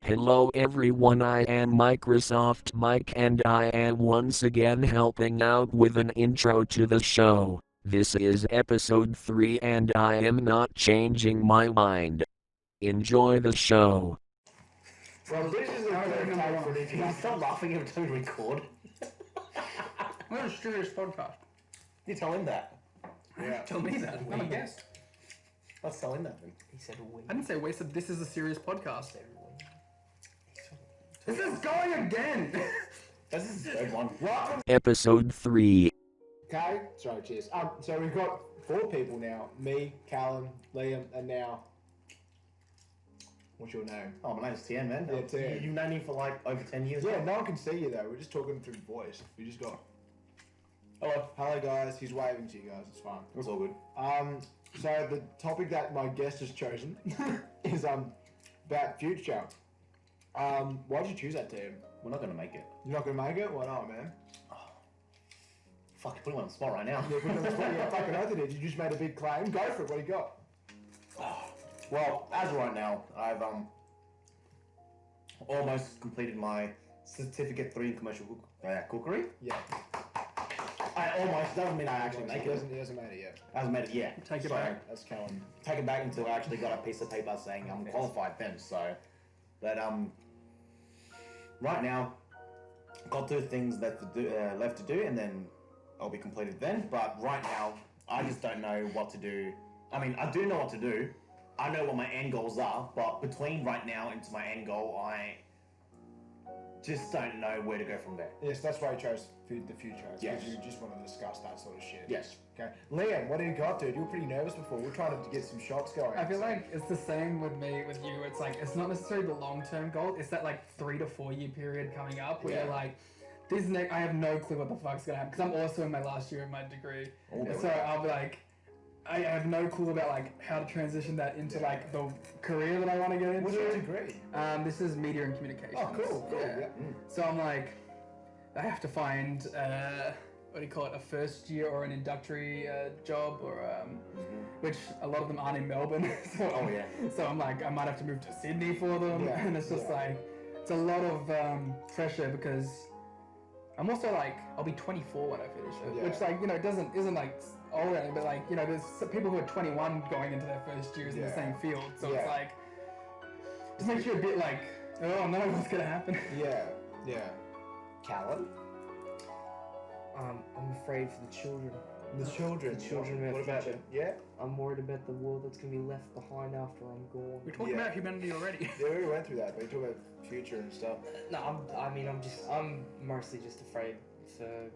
Hello everyone, I am Microsoft Mike and I am once again helping out with an intro to the show. This is episode 3 and I am not changing my mind. Enjoy the show. Well, this is a third time for this. Can you stop laughing every time we record? We're a serious podcast. You tell him that. Yeah. Tell me that. I'm a guest. Let's tell him that then. He said we. I didn't say we said this is a serious podcast. This is going again. This is a good one. Welcome. Episode 3. Okay, sorry, cheers. So we've got 4 people now. Me, Callum, Liam, and now... What's your name? Oh, my name's Tien, man. Yeah, Tien. You've known me for like over 10 years Yeah, now. no one can see you though. We're just talking through voice. We just got... Hello. Hello guys, he's waving to you guys, it's fine. It's all good. So the topic that my guest has chosen is about future. Why did you choose that, Tim? We're not going to make it. You're not gonna make it? Why not, man? Fuck, you're putting me on the spot right now. Yeah, because that's what you fucking oath it is. You just made a big claim. Go for it. What do you got? Well, as of right now, I've almost completed my Certificate 3 in Commercial Cookery. Yeah. I almost, doesn't mean I actually make He it. hasn't made it yet. Hasn't made it yet. Take it So, back. That's Callum. Take it back until I actually got a piece of paper saying I'm qualified then. So, but right now, got 2 things left to do, and then I'll be completed then. But right now, I just don't know what to do. I mean, I do know what to do. I know what my end goals are, but between right now and to my end goal, I just don't know where to go from there. Yes, that's why I chose the future. Yes. Because you just want to discuss that sort of shit. Yes. Okay. Liam, what do you got, dude? You were pretty nervous before. We're trying to get some shots going. I feel like it's the same with me, with you. It's like, it's not necessarily the long-term goal. It's that like 3 to 4 year period coming up where you're like, I have no clue what the fuck's gonna happen. Because I'm also in my last year of my degree. Okay. So I'll be like, I have no clue about like how to transition that into like the career that I want to get into. What's your degree? This is media and communications. Oh, cool. Yeah. So I'm like, I have to find what do you call it, a first year or an introductory job, or which a lot of them aren't in Melbourne. So Oh, yeah. So I'm like, I might have to move to Sydney for them, Yeah, and it's just yeah. like, it's a lot of pressure because I'm also like, I'll be 24 when I finish it, Yeah. which like, you know, isn't like old or anything, but like, you know, there's some people who are 21 going into their first years in the Yeah. same field, so Yeah. it's like, just makes you a bit like, oh no, what's gonna happen? Yeah. Callum? I'm afraid for the children. The children. The children of What about future. Yeah? I'm worried about the world that's gonna be left behind after I'm gone. We talked Yeah. about humanity already. Yeah, we already went through that, but we talk about future and stuff. No, I'm mostly just afraid for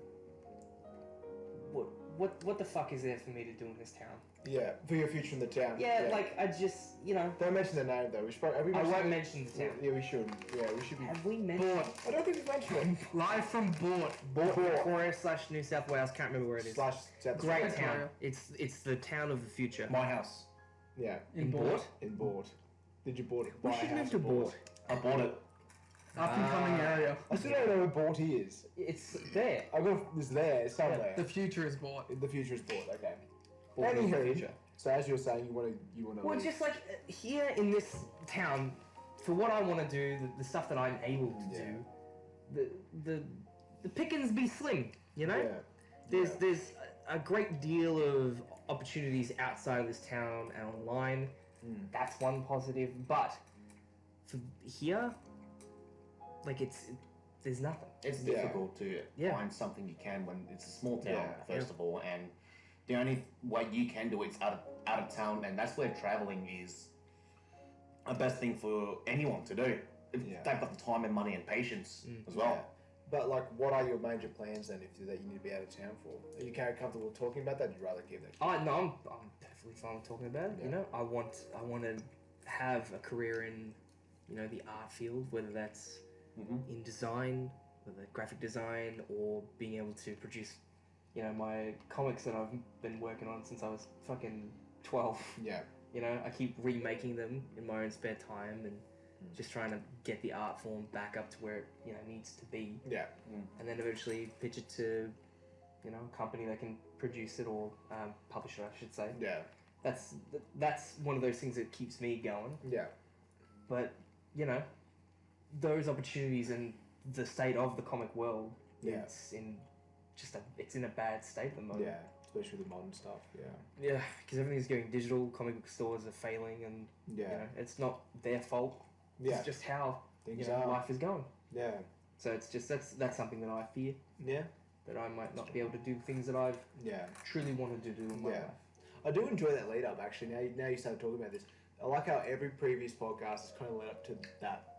what the fuck is there for me to do in this town? Yeah, for your future in the town. Yeah, like I just, you know, Don't mention the name though. Have we I mentioned won't it? mention the town. Yeah, we should. Yeah, we should be. Have we mentioned Bort. I don't think we've mentioned it. Live from Bort. Victoria/New South Wales? Can't remember where it is. Slash South Great Australia. town. It's the town of the future. My house. Yeah, In Bort. in Bort. Did you buy We a should house move to in Bort. I bought it. Up and coming area. I still don't know where Bort is. It's there. I got it's there somewhere. The future is Bort. The future is Bort. Okay. Bought it in the Anywho, future. so as you were saying, you want to. Well, just like here in this town, for what I want to do, the stuff that I'm able to do, the pickings be slim. You know, there's a great deal of opportunities outside of this town and online. That's one positive, but for here, like there's nothing. It's Yeah. difficult to Yeah. find something you can when it's a small town, Yeah. first of all, and the only way you can do it's out of town, and that's where traveling is the best thing for anyone to do. If Yeah. they've got the time and money and patience as well. Yeah. But like, what are your major plans then? That you need to be out of town for? Are you kind of comfortable talking about that? You'd rather give that. No, I'm perfectly fine with talking about it. Yeah. You know, I want to have a career in, you know, the art field, whether that's in design, whether graphic design, or being able to produce, you know, my comics that I've been working on since I was fucking 12. Yeah. You know, I keep remaking them in my own spare time and just trying to get the art form back up to where it, you know, needs to be. Yeah. And then eventually pitch it to, you know, a company that can produce it, or publish it, I should say. Yeah. That's one of those things that keeps me going. Yeah. But, you know, those opportunities and the state of the comic world, Yeah. it's in a bad state at the moment. Yeah, especially with the modern stuff. Yeah. Yeah, because everything's going digital. Comic book stores are failing, and Yeah. you know, it's not their fault. Yeah. It's just how Things are. life is going. Yeah. So it's just that's something that I fear, Yeah. that I might not be able to do things that I've Yeah. truly wanted to do in my Yeah. life. I do enjoy that lead up actually. Now you started talking about this. I like how every previous podcast has kind of led up to that.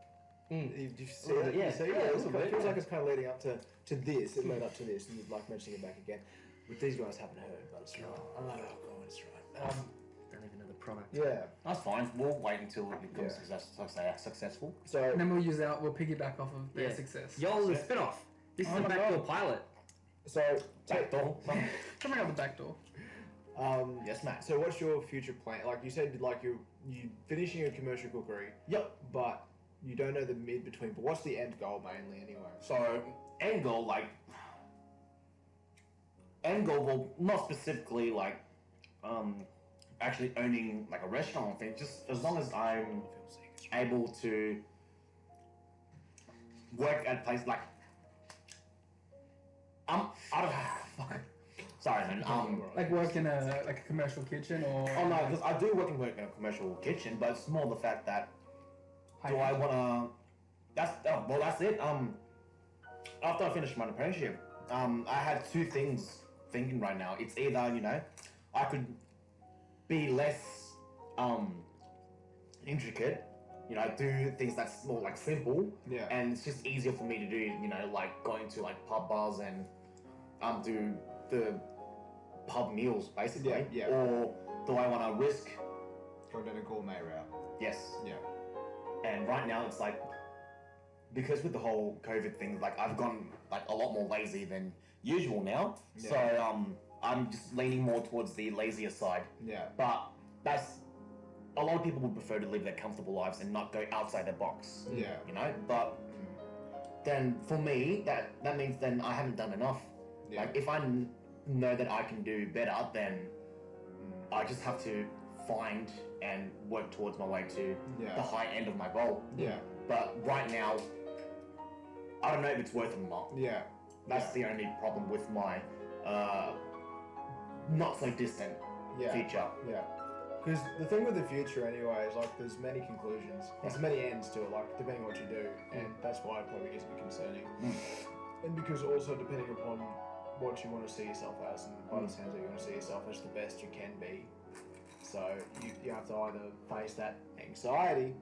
Mm. You see Well, that? yeah, You see? yeah, a It little bit, feels yeah. like it's kind of leading up to this. It led up to this, and you'd like mentioning it back again. With these guys, haven't heard, but it's right. Oh god, it's right. Don't even know the product. Yeah. That's fine. We'll wait until it becomes Yeah. successful. So And then we'll piggyback off of their Yeah. success. Y'all, the spin-off. This is Oh a my backdoor God. pilot. Backdoor. Coming out the back door. Yes, Matt. So what's your future plan? Like you said, like you finishing a commercial cookery, Yep. but you don't know the mid between. But what's the end goal mainly anyway? So end goal, well, not specifically actually owning like a restaurant or thing. Just as long as I'm able to work at places like I don't fuck. Sorry, man. Like work in a commercial kitchen or. Oh no, because I do work in a commercial kitchen, but it's more the fact that do I wanna? That's it. After I finished my apprenticeship, I had two things thinking right now. It's either I could be less intricate, do things that's more like simple, Yeah. and it's just easier for me to do, like going to like pub bars and do the pub meals basically. Yeah, yeah. Or do I want to risk? Go down a gourmet route. Yes. Yeah. And right now it's like, because with the whole COVID thing, like I've gone like a lot more lazy than usual now. Yeah. So I'm just leaning more towards the lazier side. Yeah. But that's a lot of people would prefer to live their comfortable lives and not go outside their box. Yeah. But then for me, that means then I haven't done enough. Yeah. Like if I know that I can do better, then I just have to find and work towards my way to Yeah. the high end of my goal. Yeah. But right now, I don't know if it's worth it or not. Yeah. That's the only problem with my not so distant Yeah. future. Yeah. Because the thing with the future, anyway, is like there's many conclusions, there's many ends to it, like depending on what you do, and that's why it probably gets a bit concerning. And because also depending upon what you want to see yourself as, and by the sounds of it, you want to see yourself as the best you can be. So you have to either face that anxiety,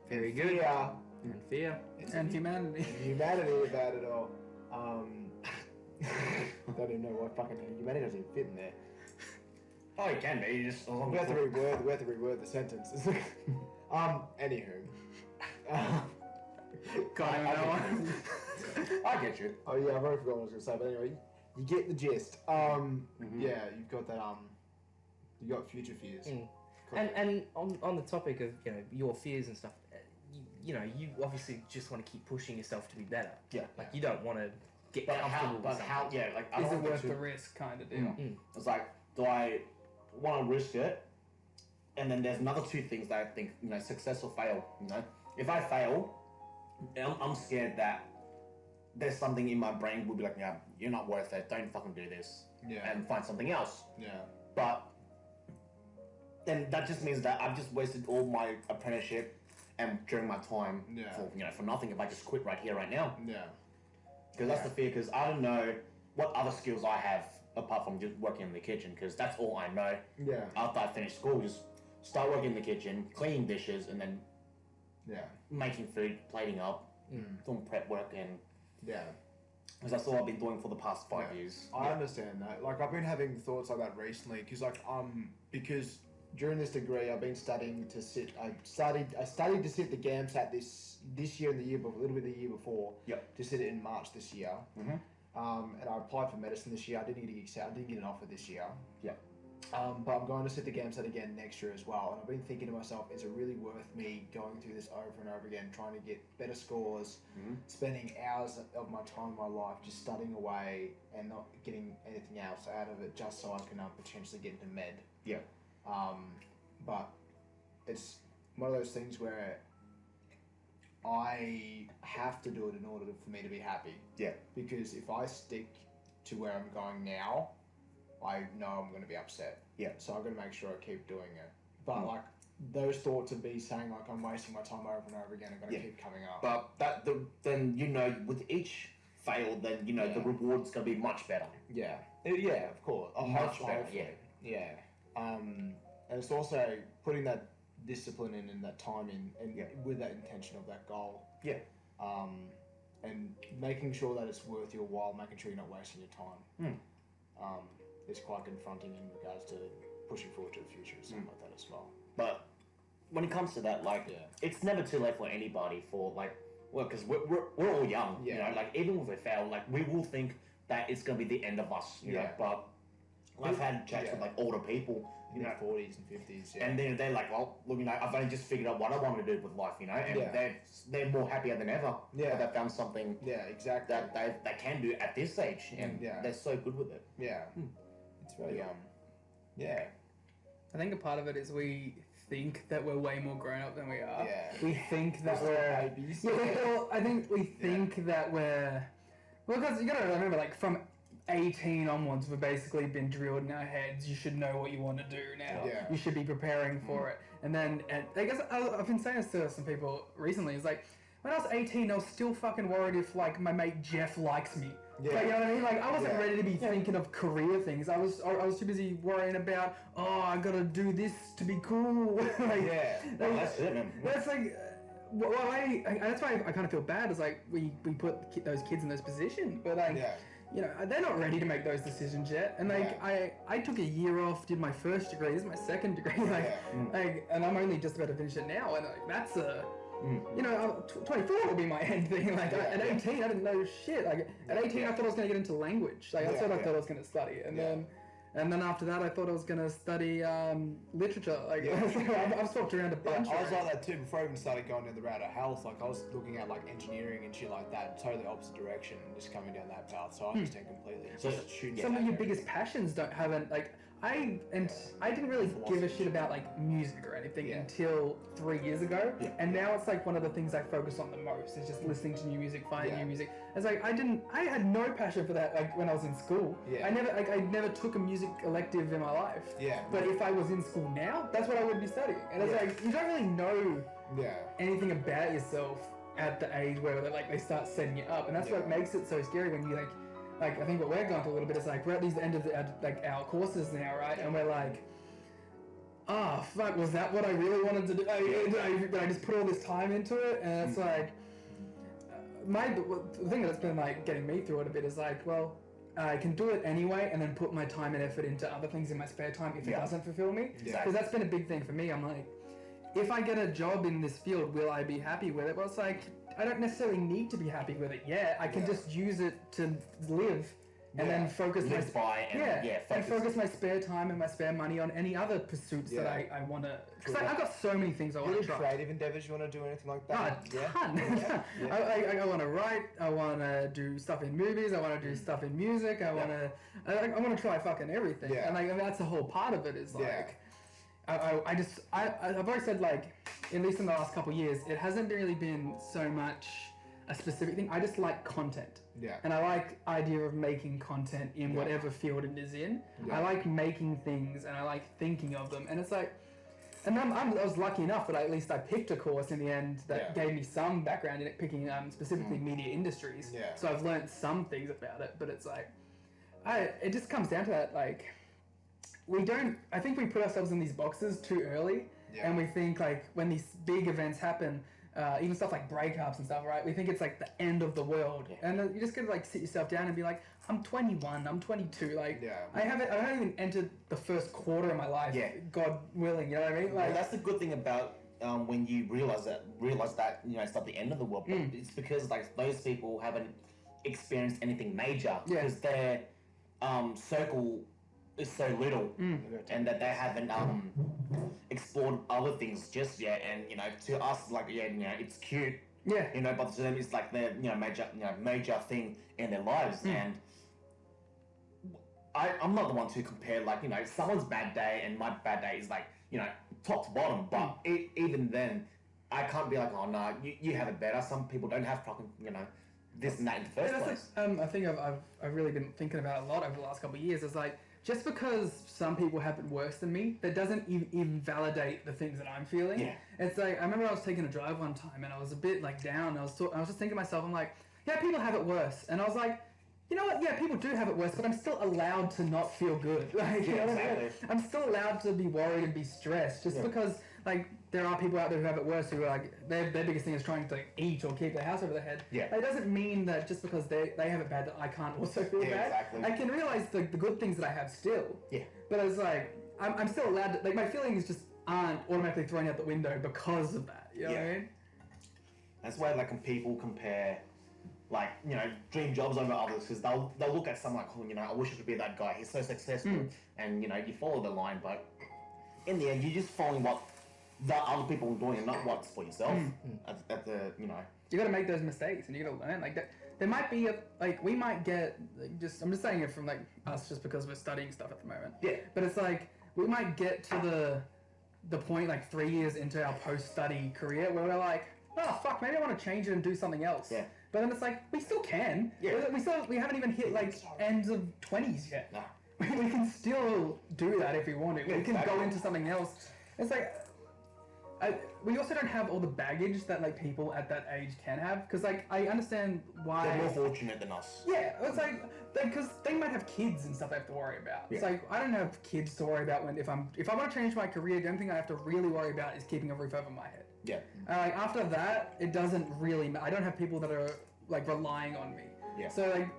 Very good. fear, And fear. And humanity. humanity about it all. I don't even know what fucking humanity doesn't even fit in there. Oh, it can be. You just We have to reword the sentence. Anywho. I get you. Oh yeah, I've already forgotten what I was gonna say, but anyway, you get the gist. Yeah, you've got that. You got future fears. And on the topic of your fears and stuff, you obviously just want to keep pushing yourself to be better. Yeah. Like you don't want to get But comfortable with something. like I Is don't it want worth to. the risk kind of deal? It's like, do I want to risk it? And then there's another two things that I think, success or fail. If I fail, I'm scared that there's something in my brain will be like, yeah, you're not worth it. Don't fucking do this, Yeah. and find something else. Yeah. But then that just means that I've just wasted all my apprenticeship and during my time Yeah. for nothing if I just quit right here, right now. Yeah. Because that's the fear. Because I don't know what other skills I have apart from just working in the kitchen. Because that's all I know. Yeah. After I finish school, just start working in the kitchen, cleaning dishes, and then Yeah. making food, plating up, doing prep work, and Yeah. because that's all I've been doing for the past 5 years. I understand that. Like I've been having thoughts like that recently, because during this degree I've been studying to sit. I studied to sit the GAMSAT this year and the year before, a little bit the year before. Yep. To sit it in March this year. Mhm. And I applied for medicine this year. I didn't get an offer this year. Yep. But I'm going to sit the GAMSAT again next year as well. And I've been thinking to myself, is it really worth me going through this over and over again, trying to get better scores, spending hours of my time in my life just studying away and not getting anything else out of it, just so I can potentially get into med? Yeah. But it's one of those things where I have to do it in order for me to be happy. Yeah. Because if I stick to where I'm going now, I know I'm going to be upset. Yeah. So I've got to make sure I keep doing it. But like those thoughts of me saying like I'm wasting my time over and over again are going to keep coming up. But then with each fail, then the reward's going to be much better. Yeah. Yeah, of course. Much better. Hopefully. Yeah. And it's also putting that discipline in and that time in, and with that intention of that goal. Yeah. And making sure that it's worth your while, making sure you're not wasting your time. Is quite confronting in regards to pushing forward to the future and stuff like that as well. But when it comes to that, it's never too late for anybody because we're all young, like even if we fail, like we will think that it's gonna be the end of us, you know. But I've had chats with like older people, in their 40s and 50s, and then they're like, well, look, I've only just figured out what I want to do with life, and they're more happier than ever. Yeah, they found something. Yeah, exactly. That they can do at this age, and they're so good with it. Yeah, it's really yeah. I think a part of it is we think that we're way more grown up than we are. Yeah. We think that we're babies. Yeah, well, I think we think that we're because you gotta remember, like from 18 onwards, we've basically been drilled in our heads. You should know what you want to do now. Yeah. You should be preparing for it. And I guess I've been saying this to some people recently. It's like when I was 18, I was still fucking worried if like my mate Jeff likes me. Yeah. Like, you know what I mean? Like I wasn't ready to be thinking of career things. I was too busy worrying about I gotta do this to be cool. That's it, man. That's like. That's why I kind of feel bad. Is like we put those kids in those positions, but like they're not ready to make those decisions yet. And like I took a year off, did my first degree. This is my second degree. And I'm only just about to finish it now. And like that's a 24 will be my end thing. Like at 18, I didn't know shit. Like at 18, I thought I was going to get into language. Like that's what I thought I was going to study. And then after that, I thought I was going to study literature. Like I've swapped around a bunch. I was like that too before I even started going down the route of health. Like I was looking at like engineering and shit like that, totally opposite direction, and just coming down that path. So I understand completely. Some of your biggest passions haven't like. I didn't really give a shit about like music or anything until 3 years ago, and now it's like one of the things I focus on the most is just listening to new music, finding new music. It's like I had no passion for that like when I was in school. I never took a music elective in my life. But if I was in school now, that's what I would be studying. And it's like you don't really know anything about yourself at the age where they start setting you up, and that's what makes it so scary when you like I think what we're going through a little bit is like we're at the end of our courses now, right? And we're like, fuck, was that what I really wanted to do? Did I just put all this time into it? And it's like, the thing that's been like getting me through it a bit is like, well, I can do it anyway, and then put my time and effort into other things in my spare time if it doesn't fulfill me. Because that's been a big thing for me. I'm like, if I get a job in this field, will I be happy with it? Well, it's like, I don't necessarily need to be happy with it yet. I can just use it to live and then focus focus my spare time and my spare money on any other pursuits that I want to. Because I've got so many things I want to try. Creative endeavors you want to do anything like that? A ton. I want to write. I want to do stuff in movies. I want to do stuff in music. I want to try fucking everything. And like that's the whole part of it is like. I've always said like, at least in the last couple of years, it hasn't really been so much a specific thing. I just like content. And I like idea of making content in whatever field it is in. I like making things and I like thinking of them. And it's like, and I was lucky enough that at least I picked a course in the end that gave me some background in it, picking specifically media industries. So I've learned some things about it, but it's like, it just comes down to that like, I think we put ourselves in these boxes too early, and we think like when these big events happen, even stuff like breakups and stuff, right? We think it's like the end of the world, and you just gotta like sit yourself down and be like, I'm 21, I'm 22, like I haven't even entered the first quarter of my life, God willing, you know what I mean? Like that's the good thing about when you realize that it's not the end of the world, but it's because like those people haven't experienced anything major because their circle is so little, and that they haven't explored other things just yet. And to us, like it's cute, but to them it's like their major thing in their lives. And I'm not the one to compare like someone's bad day and my bad day is like top to bottom, but even then I can't be like, oh no, you have it better. Some people don't have fucking, this and that in the first place. I think I've really been thinking about a lot over the last couple of years. It's like, just because some people have it worse than me, that doesn't even validate the things that I'm feeling. Yeah. It's like, I remember I was taking a drive one time and I was a bit like down. I was just thinking to myself, I'm like, yeah, people have it worse. And I was like, you know what? Yeah, people do have it worse, but I'm still allowed to not feel good. Like, you know what I mean? I'm still allowed to be worried and be stressed just because, like, there are people out there who have it worse who are like, their biggest thing is trying to eat or keep their house over their head. Yeah. It doesn't mean that just because they have it bad that I can't also feel bad. Exactly. I can realize the good things that I have still. Yeah. But it's like, I'm still allowed to, like, my feelings just aren't automatically thrown out the window because of that. You know what I mean? That's why, like, when people compare, like, dream jobs over others, because they'll look at someone like, oh, I wish I could be that guy. He's so successful. And, you follow the line, but in the end, you're just following what the other people are doing and not what's for yourself. At the, You got to make those mistakes and you got to learn. Like, there might be, we might get, I'm just saying it from, like, us just because we're studying stuff at the moment. Yeah. But it's like, we might get to the point, like, 3 years into our post-study career where we're like, oh, fuck, maybe I want to change it and do something else. Yeah. But then it's like, we still can. Yeah. We haven't even hit, like, ends of 20s yet. No. We can still do that if we want to. We can go into something else. It's like, we also don't have all the baggage that, like, people at that age can have. Because, like, I understand why... They're more fortunate than us. Yeah, it's like, because they might have kids and stuff they have to worry about. It's like, I don't have kids to worry about if I want to change my career, the only thing I have to really worry about is keeping a roof over my head. Yeah. Like, after that, it doesn't really matter. I don't have people that are, like, relying on me. Yeah. So, like,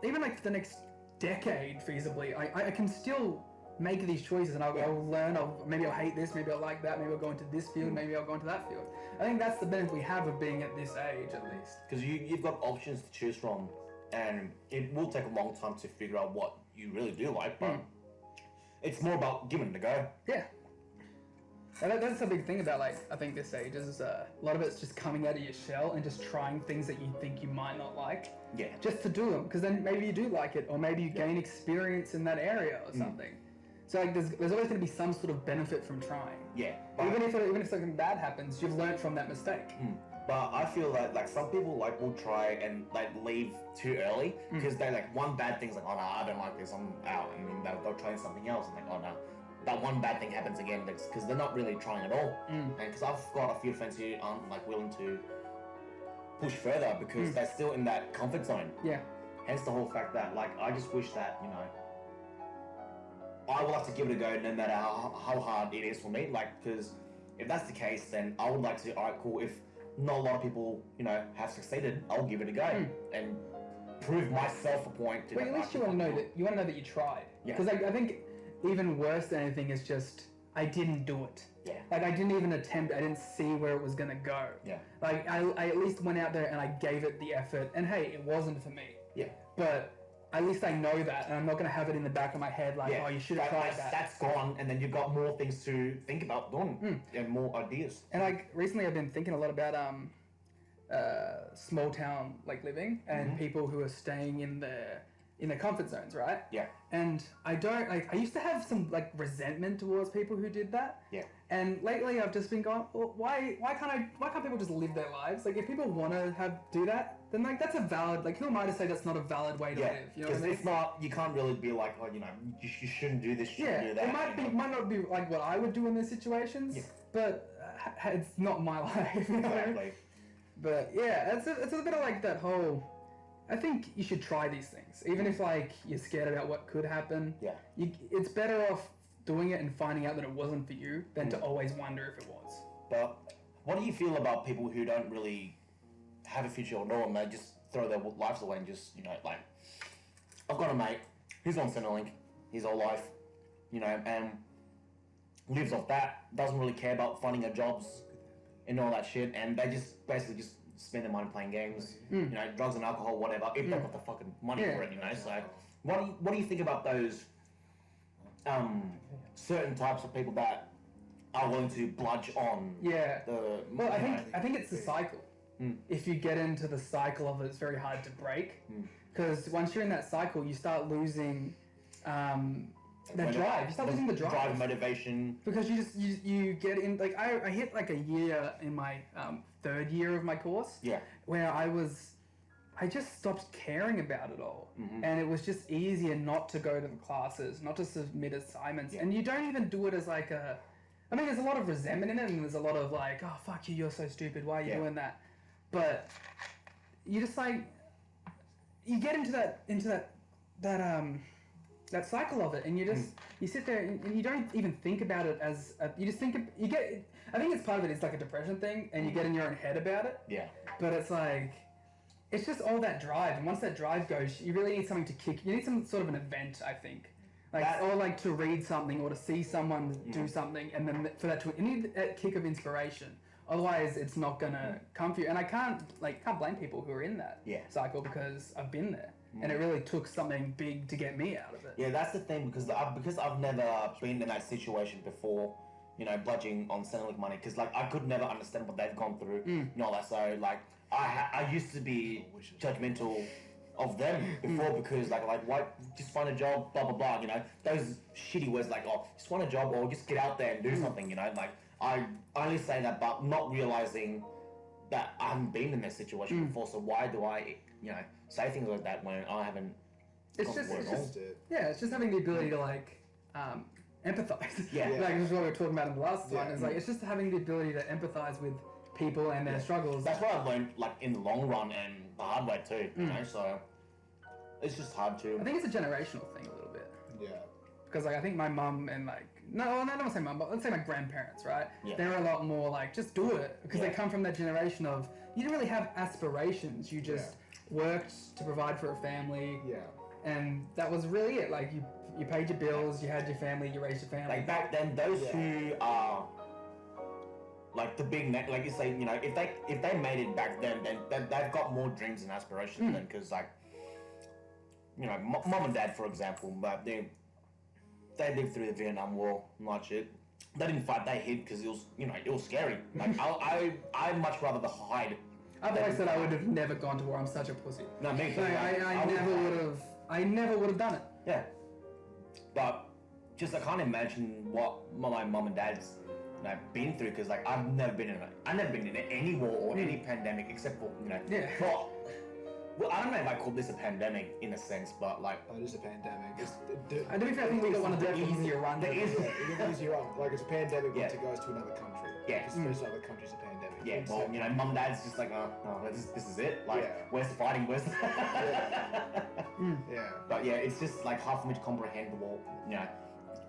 even, like, for the next decade, feasibly, I can still make these choices and I'll learn, maybe I'll hate this, maybe I'll like that, maybe I'll go into this field, maybe I'll go into that field. I think that's the benefit we have of being at this age, at least. Because you've got options to choose from, and it will take a long time to figure out what you really do like, but it's more about giving it a go. Yeah. And that's the big thing about, like, I think this age is a lot of it's just coming out of your shell and just trying things that you think you might not like. Yeah. Just to do them, because then maybe you do like it, or maybe you gain experience in that area or something. So, like, there's always going to be some sort of benefit from trying. Yeah. Even if something bad happens, you've learned from that mistake. But I feel like some people, like, will try and, like, leave too early because they, like, one bad thing's like, oh no, I don't like this, I'm out, and then they'll try something else and like, oh no, that one bad thing happens again because they're not really trying at all. And because I've got a few friends who aren't, like, willing to push further because they're still in that comfort zone. Yeah. Hence the whole fact that, like, I just wish that, I will have to give it a go no matter how hard it is for me. Like, because if that's the case, then I would like to, alright, cool, if not a lot of people, have succeeded, I'll give it a go and prove myself a point. But at least you want to know that you tried. Yeah. Because I think even worse than anything is just, I didn't do it. Yeah. Like, I didn't even attempt, I didn't see where it was going to go. Yeah. Like, I at least went out there and I gave it the effort, and hey, it wasn't for me. Yeah. But at least I know that, and I'm not going to have it in the back of my head like, oh, you should have tried that. That's gone, and then you've got more things to think about doing, and more ideas. And, like, recently I've been thinking a lot about small town, like, living, and people who are staying in their comfort zones, right? Yeah. And I used to have some, like, resentment towards people who did that. Yeah. And lately I've just been going, well, why can't people just live their lives? Like, if people want to do that, then, like, that's a valid, like, who am I to say that's not a valid way to live? You know what I mean? It's not, you can't really be like, oh, you shouldn't do this, you shouldn't do that. It might not be, like, what I would do in those situations, but it's not my life, you know? Exactly. But, yeah, it's a bit of, like, that whole, I think you should try these things. Even if, like, you're scared about what could happen. Yeah. It's better off doing it and finding out that it wasn't for you than to always wonder if it was. But what do you feel about people who don't really have a future at all and they just throw their lives away and just, like, I've got a mate, he's on Centrelink his whole life, and lives off that, doesn't really care about finding a jobs and all that shit, and they just basically just spend their money playing games, drugs and alcohol, whatever, if they've got the fucking money for it, so what do you think about those certain types of people that are willing to bludge on the... Well, I think it's the cycle. If you get into the cycle of it, it's very hard to break. Because once you're in that cycle, you start losing that drive. You start losing the drive. Drive, motivation. Because you get in, like, I hit like a year in my third year of my course. Yeah. Where I just stopped caring about it all. And it was just easier not to go to the classes, not to submit assignments. And you don't even do it as like I mean, there's a lot of resentment in it, and there's a lot of like, oh, fuck you, you're so stupid, why are you doing that? But you just like, you get into that cycle of it, and you sit there and you don't even think about it as you just think I think it's part of it is like a depression thing, and you get in your own head about it. Yeah. But it's like, it's just all that drive, and once that drive goes, you really need something to kick. You need some sort of an event, I think, or like to read something or to see someone do something, and then for that you need that kick of inspiration. Otherwise, it's not gonna come for you. And I can't blame people who are in that cycle, because I've been there. And it really took something big to get me out of it. Yeah, that's the thing, because I've never been in that situation before, you know, budging on Centrelink money, because like I could never understand what they've gone through and all that. So like I used to be judgmental of them before, because like why just find a job, blah blah blah, you know, those shitty words like, oh, just find a job or just get out there and do something, you know, like I only say that but not realizing that I haven't been in that situation before. So why do I, you know, say things like that when I haven't? It's just having the ability to like empathize. Yeah. Like this is what we were talking about in the last one. It's like it's just having the ability to empathize with people and their struggles. That's what I've learned, like in the long run and the hard way too. You know, so it's just hard to. I think it's a generational thing a little bit. Yeah. Because like I think my mum and like I don't want to say mum, but let's say my grandparents, right? Yeah. They're a lot more like just do it, because they come from that generation of you didn't really have aspirations. You just worked to provide for a family. Yeah. And that was really it. Like you paid your bills, you had your family, you raised your family. Like back then, those who are like the big like you say, you know, if they made it back then they've got more dreams and aspirations than, because like, you know, mom and dad, for example, but they lived through the Vietnam War and that shit. They didn't fight, they hid because it was scary. Like I'd much rather hide. I've always said I would have never gone to war. I'm such a pussy. No, me too. I never would have done it. Yeah. But just I can't imagine what my mum and dad's been through, because like I've never been in any war or any pandemic except for well, I don't know if I call this a pandemic in a sense, but like it is a pandemic. I think we got one of the easier ones. It's an easier one. Like it's a pandemic once it goes to another country. Yeah. Just most other countries a pandemic. Yeah, well, you know, mum and dad's just like, this is it. Like, where's the fighting? Where's the... Yeah. But yeah, it's just like hard for me to comprehend you know,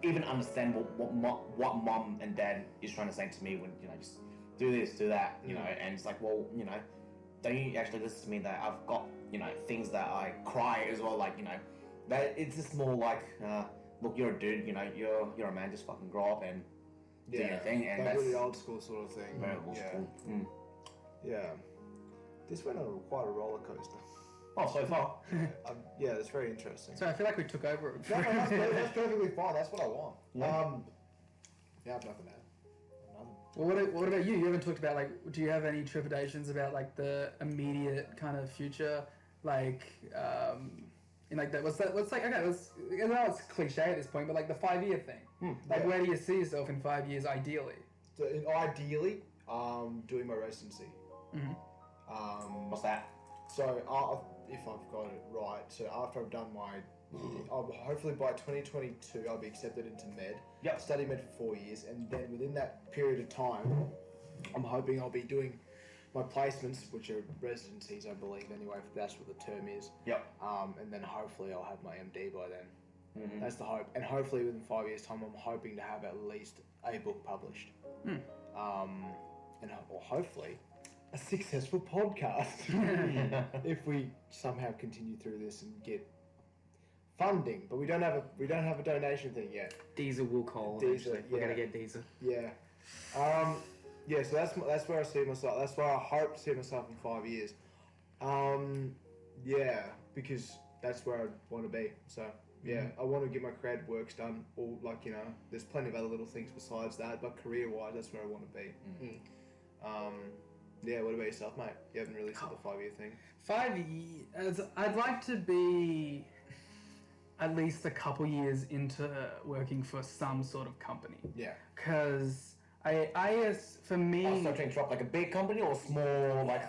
even understand what mum and dad is trying to say to me when, you know, just do this, do that, you know, and it's like, well, you know, don't you actually listen to me that I've got, you know, things that I cry as well, like, you know, that it's just more like, look, you're a dude, you know, you're a man, just fucking grow up and do your thing, and like that's really old school sort of thing. very old school. Yeah. This went on quite a roller coaster. Oh, so far. Yeah, that's very interesting. So I feel like we took over. No, that's perfectly fine. That's what I want. Yeah. I have nothing to add. Nothing. Well, what about you? You haven't talked about, like, do you have any trepidations about like the immediate kind of future, like, in like that? What's like? Okay, I know it's cliche at this point, but like the 5-year thing. Like, where do you see yourself in 5 years, ideally? So, ideally, doing my residency. What's that? So, if I've got it right, so after I've done my, hopefully by 2022, I'll be accepted into med. Yep. Study med for 4 years, and then within that period of time, I'm hoping I'll be doing my placements, which are residencies, I believe, anyway, if that's what the term is. Yep. And then hopefully I'll have my MD by then. That's the hope. And hopefully within 5 years' time, I'm hoping to have at least a book published. And hopefully a successful podcast. If we somehow continue through this and get funding, but we don't have a donation thing yet. Diesel will call. Diesel, We're gonna get Diesel. Yeah. Yeah, so that's where I see myself. That's where I hope to see myself in 5 years. Yeah, because that's where I want to be. So yeah, I want to get my creative works done. Or like, you know, there's plenty of other little things besides that, but career-wise, that's where I want to be. Yeah, what about yourself, mate? You haven't really said the 5 year thing. 5 years. I'd like to be. at least a couple years into working for some sort of company. Yeah. Because for me... Oh, sorry to interrupt, like a big company or small, like,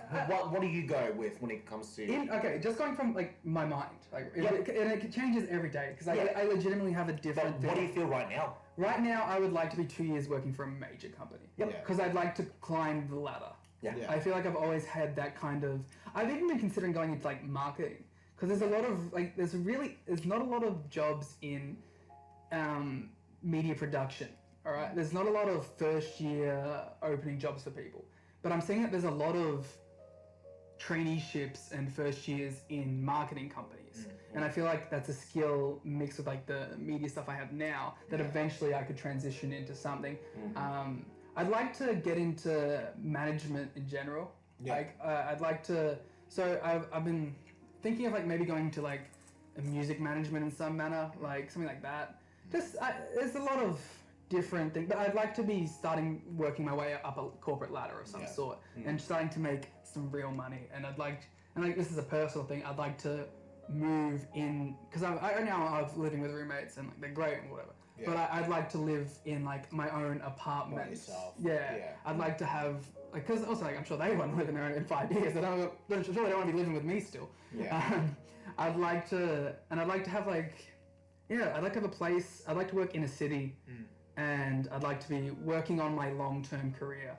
what do you go with when it comes to... Okay, just going from, like, my mind. Like, it changes every day, because I legitimately have a different But what do you feel right now? Right now, I would like to be 2 years working for a major company. Because I'd like to climb the ladder. Yeah. I feel like I've always had that kind of... I've even been considering going into, like, marketing. Because there's a lot of, like, there's not a lot of jobs in media production, all right? There's not a lot of first-year opening jobs for people. But I'm seeing that there's a lot of traineeships and first years in marketing companies. And I feel like that's a skill mixed with, like, the media stuff I have now that eventually I could transition into something. I'd like to get into management in general. Like, I'd like to... So I've been... thinking of like maybe going to like a music management in some manner, like something like that. There's a lot of different things, but I'd like to be starting working my way up a corporate ladder of some sort and starting to make some real money. And this is a personal thing. I'd like to move in because I now I'm living with roommates and like they're great and whatever. Yeah. But I'd like to live in like my own apartment. Yourself. Yeah. I'd like to have like because also like I'm sure they won't live in there in 5 years. I'm sure they don't want to be living with me still. Yeah. I'd like to have like I'd like to have a place. I'd like to work in a city, and I'd like to be working on my long-term career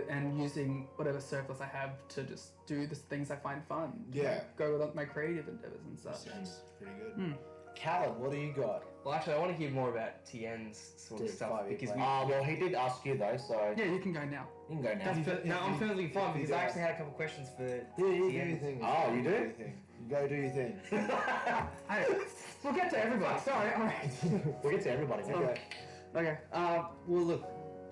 and using whatever surplus I have to just do the things I find fun. Like, go with my creative endeavors and stuff. Sounds pretty good. Callum, what do you got? Well, actually, I want to hear more about Tien's sort of stuff because well, he did ask you though, so yeah, you can go now. You can go now. No, I'm perfectly fine because I actually had a couple of questions for do Tien. your thing. Oh, you do? You go do your thing. We'll get to everybody. Sorry, alright. We'll get to everybody. Okay. Well, look,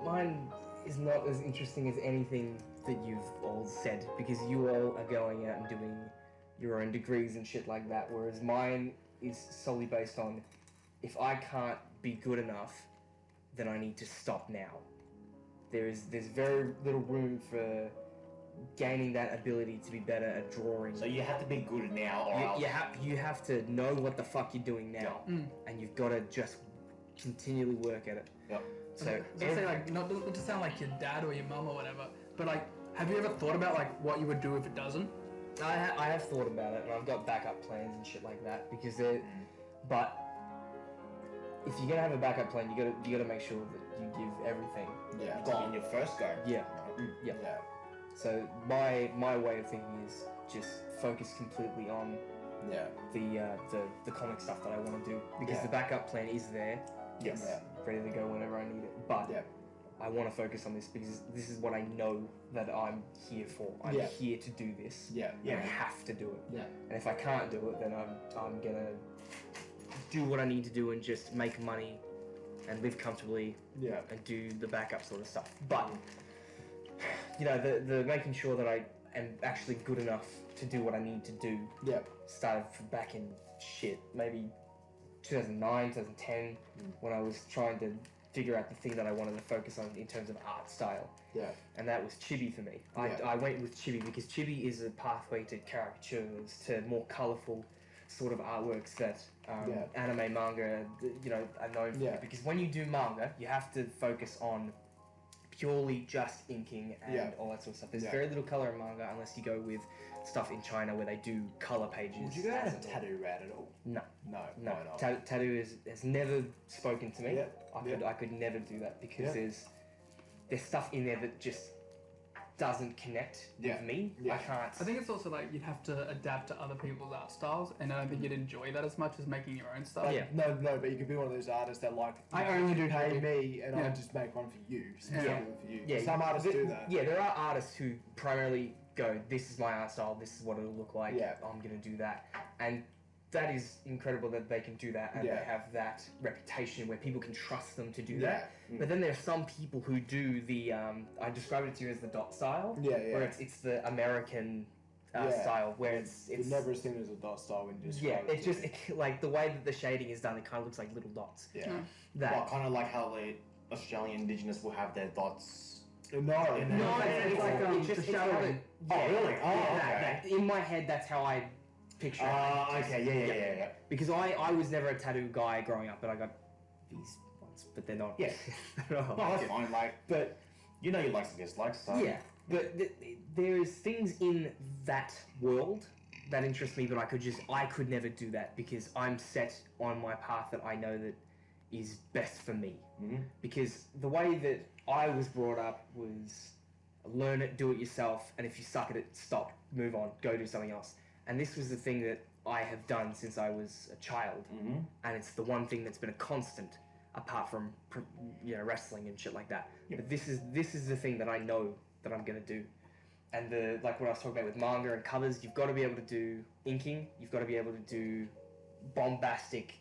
mine is not as interesting as anything that you've all said because you all are going out and doing your own degrees and shit like that, whereas mine is solely based on if I can't be good enough, then I need to stop now. There's very little room for gaining that ability to be better at drawing. So you have to be good now, or you have to know what the fuck you're doing now, and you've got to just continually work at it. Yep. So say like not to sound like your dad or your mum or whatever, but like, have you ever thought about like what you would do if it doesn't? I have thought about it, and I've got backup plans and shit like that because but if you're gonna have a backup plan, you gotta make sure that you give everything. In your first go. Yeah. So my way of thinking is just focus completely on the comic stuff that I want to do because the backup plan is there. Yes. Ready to go whenever I need it. But I want to focus on this because this is what I know that I'm here for. I'm here to do this. I have to do it. And if I can't do it, then I'm gonna do what I need to do and just make money and live comfortably and do the backup sort of stuff. But the making sure that I am actually good enough to do what I need to do started from back in maybe 2009, 2010 when I was trying to figure out the thing that I wanted to focus on in terms of art style. And that was chibi for me. I went with chibi because chibi is a pathway to caricatures, to more colourful sort of artworks that anime, manga, are known for. Because when you do manga, you have to focus on purely just inking and all that sort of stuff. There's very little colour in manga unless you go with stuff in China where they do colour pages. Would you go down a tattoo route at all? No. Why not? Tattoo has never spoken to me. I could never do that because there's stuff in there that just doesn't connect with me. I can't. I think it's also like you'd have to adapt to other people's art styles, and I don't think you'd enjoy that as much as making your own stuff. No, but you could be one of those artists that like I only do pay me, and I'll just make one for you. For you. Some artists do that. Yeah, there are artists who primarily go, "This is my art style. This is what it'll look like. I'm gonna do that," and that is incredible that they can do that and they have that reputation where people can trust them to do that. But then there are some people who do the I described it to you as the dot style, where it's the American style where it's never seen it as a dot style when you just it's just like the way that the shading is done, it kind of looks like little dots. Well, kind of like how the Australian Indigenous will have their dots. It's like it's just the shadowing. Oh really? In my head, that's how I picture. Yeah. Because I was never a tattoo guy growing up, but I got these ones, but they're not. Yeah. they're not No, that's fine. Like, But you know your likes and dislikes. So. yeah, but there's things in that world that interest me, but I could never do that because I'm set on my path that I know that is best for me. Mm-hmm. Because the way that I was brought up was learn it, do it yourself, and if you suck at it, stop, move on, go do something else. And this was the thing that I have done since I was a child, and it's the one thing that's been a constant, apart from wrestling and shit like that. Yep. But this is the thing that I know that I'm gonna do. And like what I was talking about with manga and covers, you've got to be able to do inking, you've got to be able to do bombastic,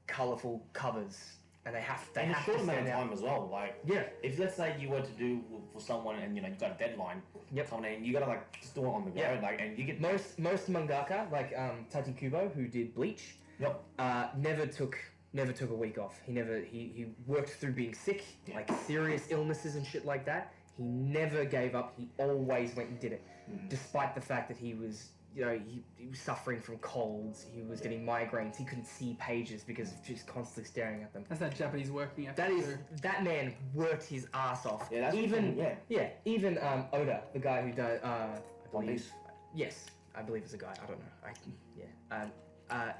colourful covers, and they have In a to short amount of stand out. time as well. Like, Yeah. if let's say you were to do for someone and you've got a deadline coming in, you gotta like just do it on the go. Yeah. Like, and you get Most mangaka like Tati Kubo, who did Bleach, never took a week off. He worked through being sick, like serious illnesses and shit like that. He never gave up. He always went and did it, despite the fact that he was, he was suffering from colds. He was getting migraines. He couldn't see pages because of just constantly staring at them. That's that Japanese working ethic. That man worked his ass off. Yeah, that's even even Oda, the guy who does I One believe. Piece. Yes, I believe it's a guy. I don't know.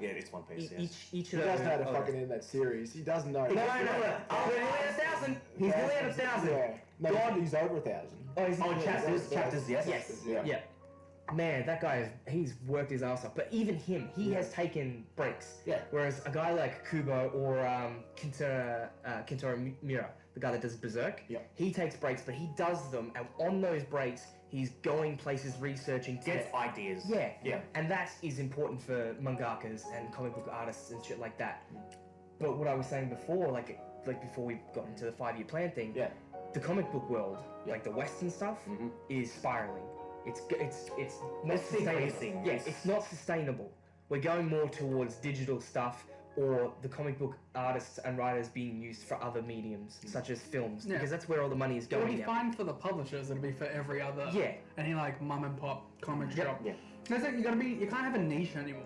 Yeah, it's One Piece. Yes. Each He of does those. know how to fucking end that series. He does know. No. Oh, we're nearly at 1,000. He's nearly at 1,000. Yeah. No, God. he's over 1,000. Oh, he's Chapters, yes. Yes. Yeah. Yeah. Man, that guy, he's worked his ass off. But even him, he has taken breaks. Yeah. Whereas a guy like Kubo or Kintaro Miura, the guy that does Berserk, he takes breaks, but he does them, and on those breaks, he's going places, reaching, Get ideas. Yeah. And that is important for mangakas and comic book artists and shit like that. But what I was saying before, like before we got into the 5-year plan thing, the comic book world, like the Western stuff, is spiraling. It's not It's sustainable. increasing. Yeah, it's not sustainable. We're going more towards digital stuff, or the comic book artists and writers being used for other mediums, such as films, because that's where all the money is It'll going be now. fine for the publishers. It'll be for every other. Yeah. Any like mum and pop comic shop. Yeah. That's it. You can't have a niche anymore.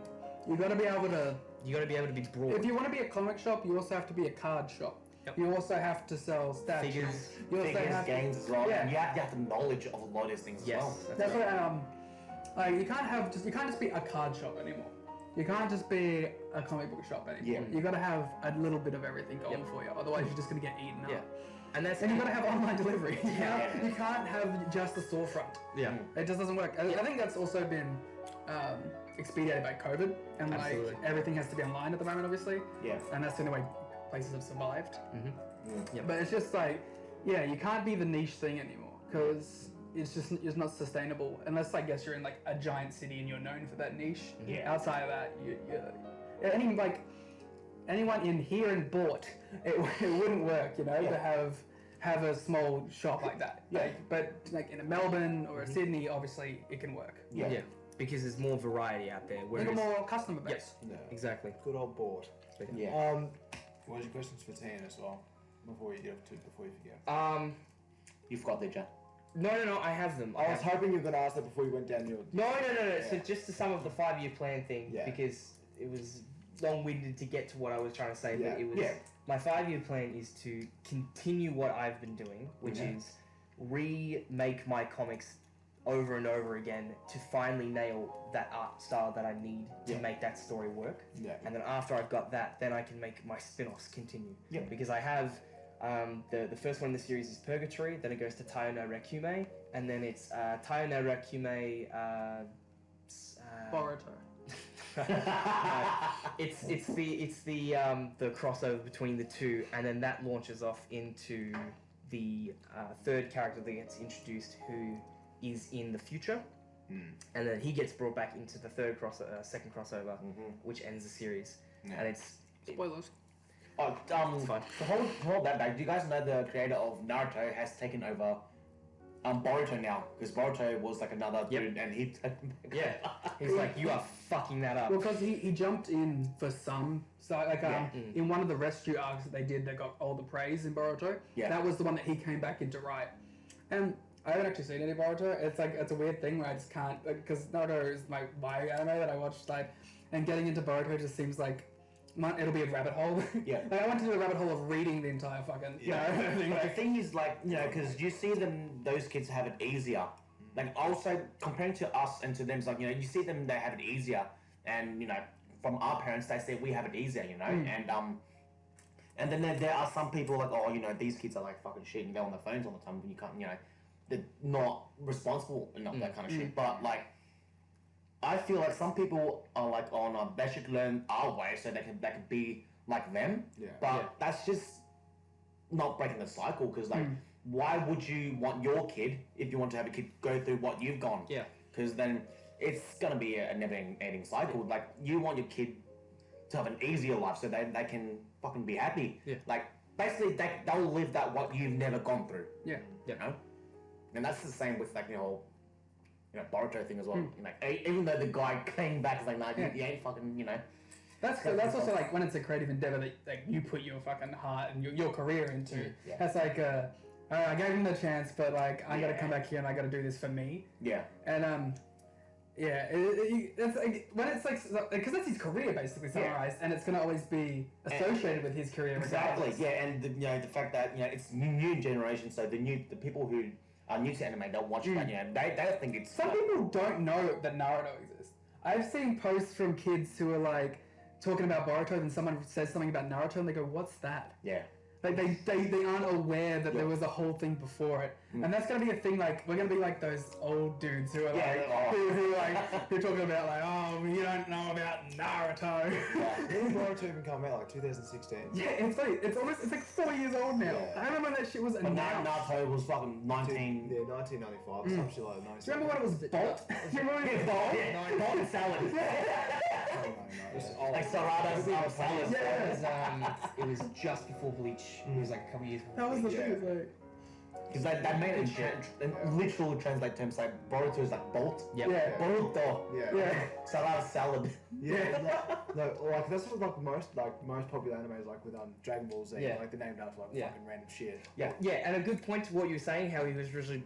You gotta be able to. You got to be able to be broad. If you want to be a comic shop, you also have to be a card shop. Yep. You also have to sell statues. Figures. You also Figures, have games as well. Yeah. And you have the knowledge of a lot of these things Yes, as well. that's That's right. what like you can't just be a card shop anymore. You can't just be a comic book shop anymore. Yeah. You gotta have a little bit of everything going for you. Otherwise, you're just gonna get eaten up. Yeah. And you gotta have online delivery. Yeah. You can't have just a storefront. Yeah. It just doesn't work. I think that's also been expedited by COVID, and Absolutely. like everything has to be online at the moment, obviously. Yeah. And that's the only way places have survived. Yeah. But it's just like, you can't be the niche thing anymore because it's not sustainable unless I guess you're in like a giant city and you're known for that niche. Yeah. Outside of that, anyone in here in Bort, it wouldn't work, to have a small shop like that. But like in a Melbourne or a Sydney, obviously it can work. Yeah. Because there's more variety out there. Think Whereas, of more customer base. Yeah. exactly. Good old board. Yeah. What was your questions for Tan as well? Before you forget. You forgot there, Jack. No, I have them. I was hoping you were going to ask that before you went down your. No. So Yeah. just to sum up the 5-year plan thing, Yeah. because it was long-winded to get to what I was trying to say, Yeah. but it was my 5-year plan is to continue what I've been doing, which is remake my comics over and over again to finally nail that art style that I need to make that story work. Yeah. And then after I've got that, then I can make my spin-offs continue. Yeah. Because I have the first one in the series is Purgatory, then it goes to Taio no Requiem, and then it's Taio no Requiem. Boruto. It's the crossover between the two, and then that launches off into the third character that gets introduced, who is in the future, and then he gets brought back into the second crossover, which ends the series, and it's Spoilers. Oh, fine. to hold that back, do you guys know the creator of Naruto has taken over Boruto now? Because Boruto was like another dude, and he he's like, you are fucking that up. Well, because he jumped in for some, so like in one of the rescue arcs that they did, that got all the praise in Boruto. Yeah. That was the one that he came back in to write, and I haven't actually seen any Boruto. It's a weird thing where I just can't, because Naruto is my anime that I watched, like, and getting into Boruto just seems like it'll be a rabbit hole. Yeah. Like, I went to do a rabbit hole of reading the entire fucking. But the thing is, like, because you see those kids have it easier. Like, also comparing to us and to them, it's like, you see them, they have it easier, and from our parents, they say we have it easier, and then there are some people like, oh, these kids are like fucking shit and they're on their phones all the time, and you can't, they're not responsible enough, that kind of shit. But like, I feel like some people are like, oh no, they should learn our way so they can be like them. Yeah. But that's just not breaking the cycle, because like, why would you want your kid, if you want to have a kid, go through what you've gone? Yeah. Because then it's gonna be a never-ending cycle. Yeah. Like, you want your kid to have an easier life so they can fucking be happy. Yeah. Like, basically they'll live that what you've never gone through. Yeah. You know? And that's the same with like the whole Boruto thing as well. Like, even though the guy came back, it's like, nah, you ain't fucking, That's also like when it's a creative endeavor that like you put your fucking heart and your career into. Yeah. That's like I gave him the chance, but like I got to come back here and I got to do this for me. Yeah. And it's like, when it's like, because that's his career basically summarized, and it's gonna always be associated with his career. Exactly. Regardless. Yeah, and the fact that it's new generation, so the people who are new to anime, they'll watch that. They think it's. Some people don't know that Naruto exists. I've seen posts from kids who are like talking about Boruto, and someone says something about Naruto, and they go, "What's that?" Yeah. Like they aren't aware that there was a whole thing before it, and that's gonna be a thing. Like, we're gonna be like those old dudes who are who are talking about like, oh, you don't know about Naruto. When did Boruto even come out? Like 2016. Yeah, it's like 4 years old now. Yeah. I remember that shit was But announced. Naruto was fucking 19. Yeah, 1995. Some shit like that. Do you remember when it was Bolt? Do you remember Bolt? Bolt and salad. Like Sarada salad. Yeah. It was just before Bleach. It was like a couple years before. That was the Bleach. thing. It's like, Because they made it literal translate terms, like Boruto is like Bolt. Yep. yeah, Boruto. yeah. Sarada salad. Yeah, no, like that's what like most popular animes, like with Dragon Ball Z, like they're named after like fucking random shit. Yeah, and a good point to what you were saying, how he was originally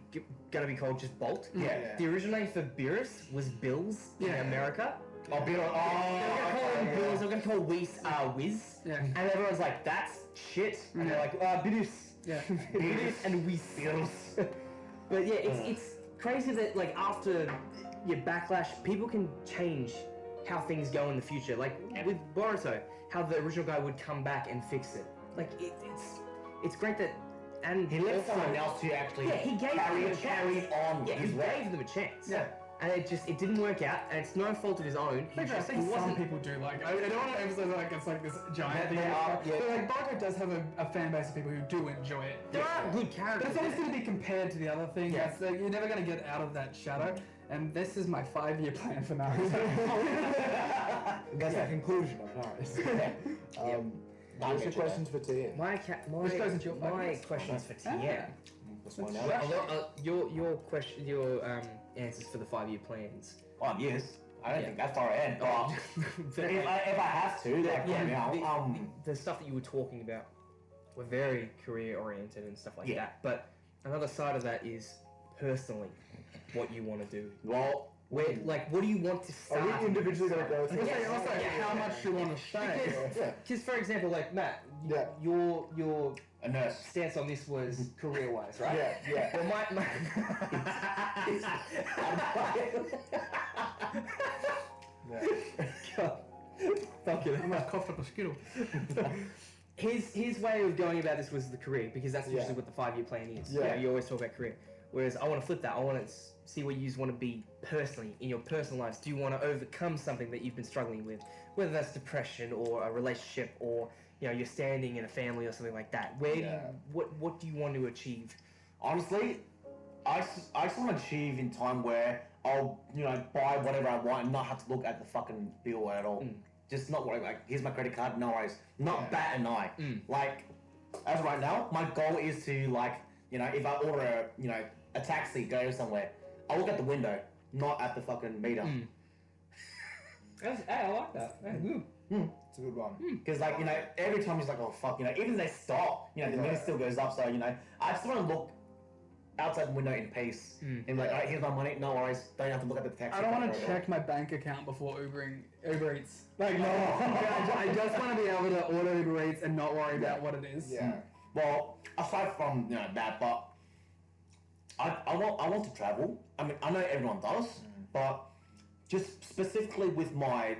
going to be called just Bolt. Yeah. The original name for Beerus was Bills in America. Oh, Beerus. They were going to call him Bills, they were going to call Whis Whiz. Yeah. And everyone's like, that's shit. And they're like, Beerus. Yeah. Beerus and Whis. But yeah, it's crazy that like after your backlash, people can change how things go in the future. Like with Boruto, how the original guy would come back and fix it. Like it's great that, and He left someone else to actually he gave carry them a chance. on Yeah, he his way. gave them a chance. Yeah. And it didn't work out, and it's no fault of his own. I think some people do like. I don't want to emphasize like it's like this giant thing. But like Boruto does have a fan base of people who do enjoy it. There are good characters. But it's always going to be compared to the other thing. Yeah. Like, you're never going to get out of that shadow. And this is my 5-year plan for Naruto. That's the conclusion of Naruto. What's your questions for TM? Which goes into your my 5 questions for TM. Let's find out. Your question, your answers for the 5-year plans. 5 years. I don't think that's far ahead. But if I have to, like right now, the stuff that you were talking about were very career oriented and stuff like Yeah. that. But another side of that is personally what you want to do. well, Where, like, what do you want to start? Are we individually going to go through Also, this? how much you want to say. Because, for example, like Matt, Yeah. your a nurse. stance on this was career-wise, right? Yeah. Well, my God. Fucking I almost coughed up a skittle. his way of going about this was the career, because that's usually Yeah. what the 5-year plan is. Yeah. You always talk about career. Whereas I want to flip that. I want to see where you want to be personally in your personal lives. Do you want to overcome something that you've been struggling with, whether that's depression or a relationship, or you're standing in a family or something like that? Where do what do you want to achieve? Honestly, I just want to achieve in time where I'll buy whatever I want and not have to look at the fucking bill at all. Just not worry, like, here's my credit card, no worries. Not bat an eye. Like, as of right now, my goal is to, like, if I order a taxi, go somewhere, I'll look at the window, not at the fucking meter. Hey, I like that. It's a good one. Because, like, every time he's like, oh, fuck, even if they stop, the meter still goes up. So, I just want to look outside the window in peace. And like, alright, here's my money. No worries. Don't have to look at the taxi. I don't want to check my bank account before Uber Eats. Like, no. I just want to be able to order Uber Eats and not worry about what it is. Yeah. Well, aside from that, but I want to travel. I mean, I know everyone does, but just specifically with my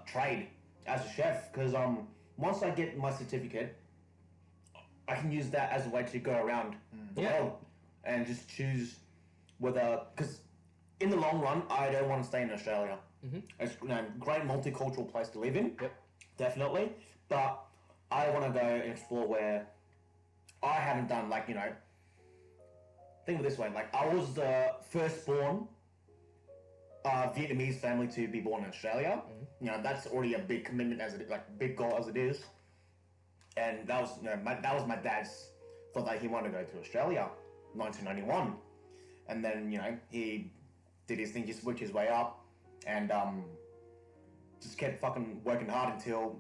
trade as a chef, because once I get my certificate, I can use that as a way to go around the world and just choose whether, because in the long run, I don't want to stay in Australia. It's a great multicultural place to live in, definitely, but I want to go and explore where I haven't done, like, think of it this way, like, I was the firstborn Vietnamese family to be born in Australia. That's already a big commitment as it, like, big goal as it is. And that was, that was my dad's thought that he wanted to go to Australia, 1991. And then, he did his thing, just worked his way up, and just kept fucking working hard until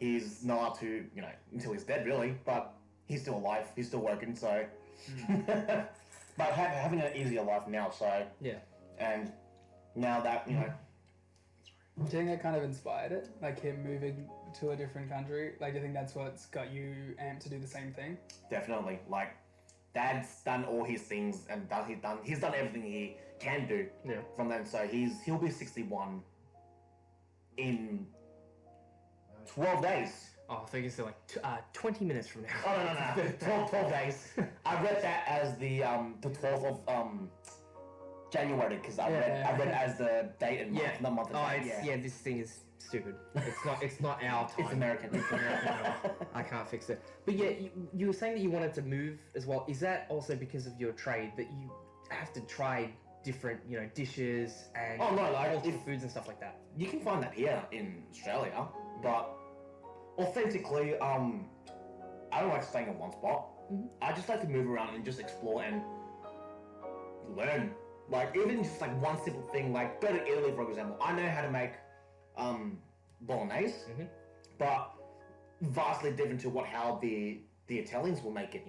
he's not allowed to, until he's dead, really. But he's still alive, he's still working, so. But having an easier life now, so. Yeah. And now that, Do you think that kind of inspired it? Like him moving to a different country? Like, do you think that's what's got you amped to do the same thing? Definitely. Like, Dad's done all his things and he's done everything he can do from then. So he'll be 61 in 12 days. Oh, I think it's like 20 minutes from now. Oh, no. 12 days. I read that as the 12th of January, because I read as the date and month, not month and date. This thing is stupid. It's not our time. It's American. I can't fix it. But yeah, you were saying that you wanted to move as well. Is that also because of your trade that you have to try different, dishes and multiple foods and stuff like that? You can find that here in Australia, but authentically, I don't like staying in one spot. I just like to move around and just explore and learn. Like, even just like one simple thing, like go to Italy, for example. I know how to make bolognese, but vastly different to how the Italians will make it,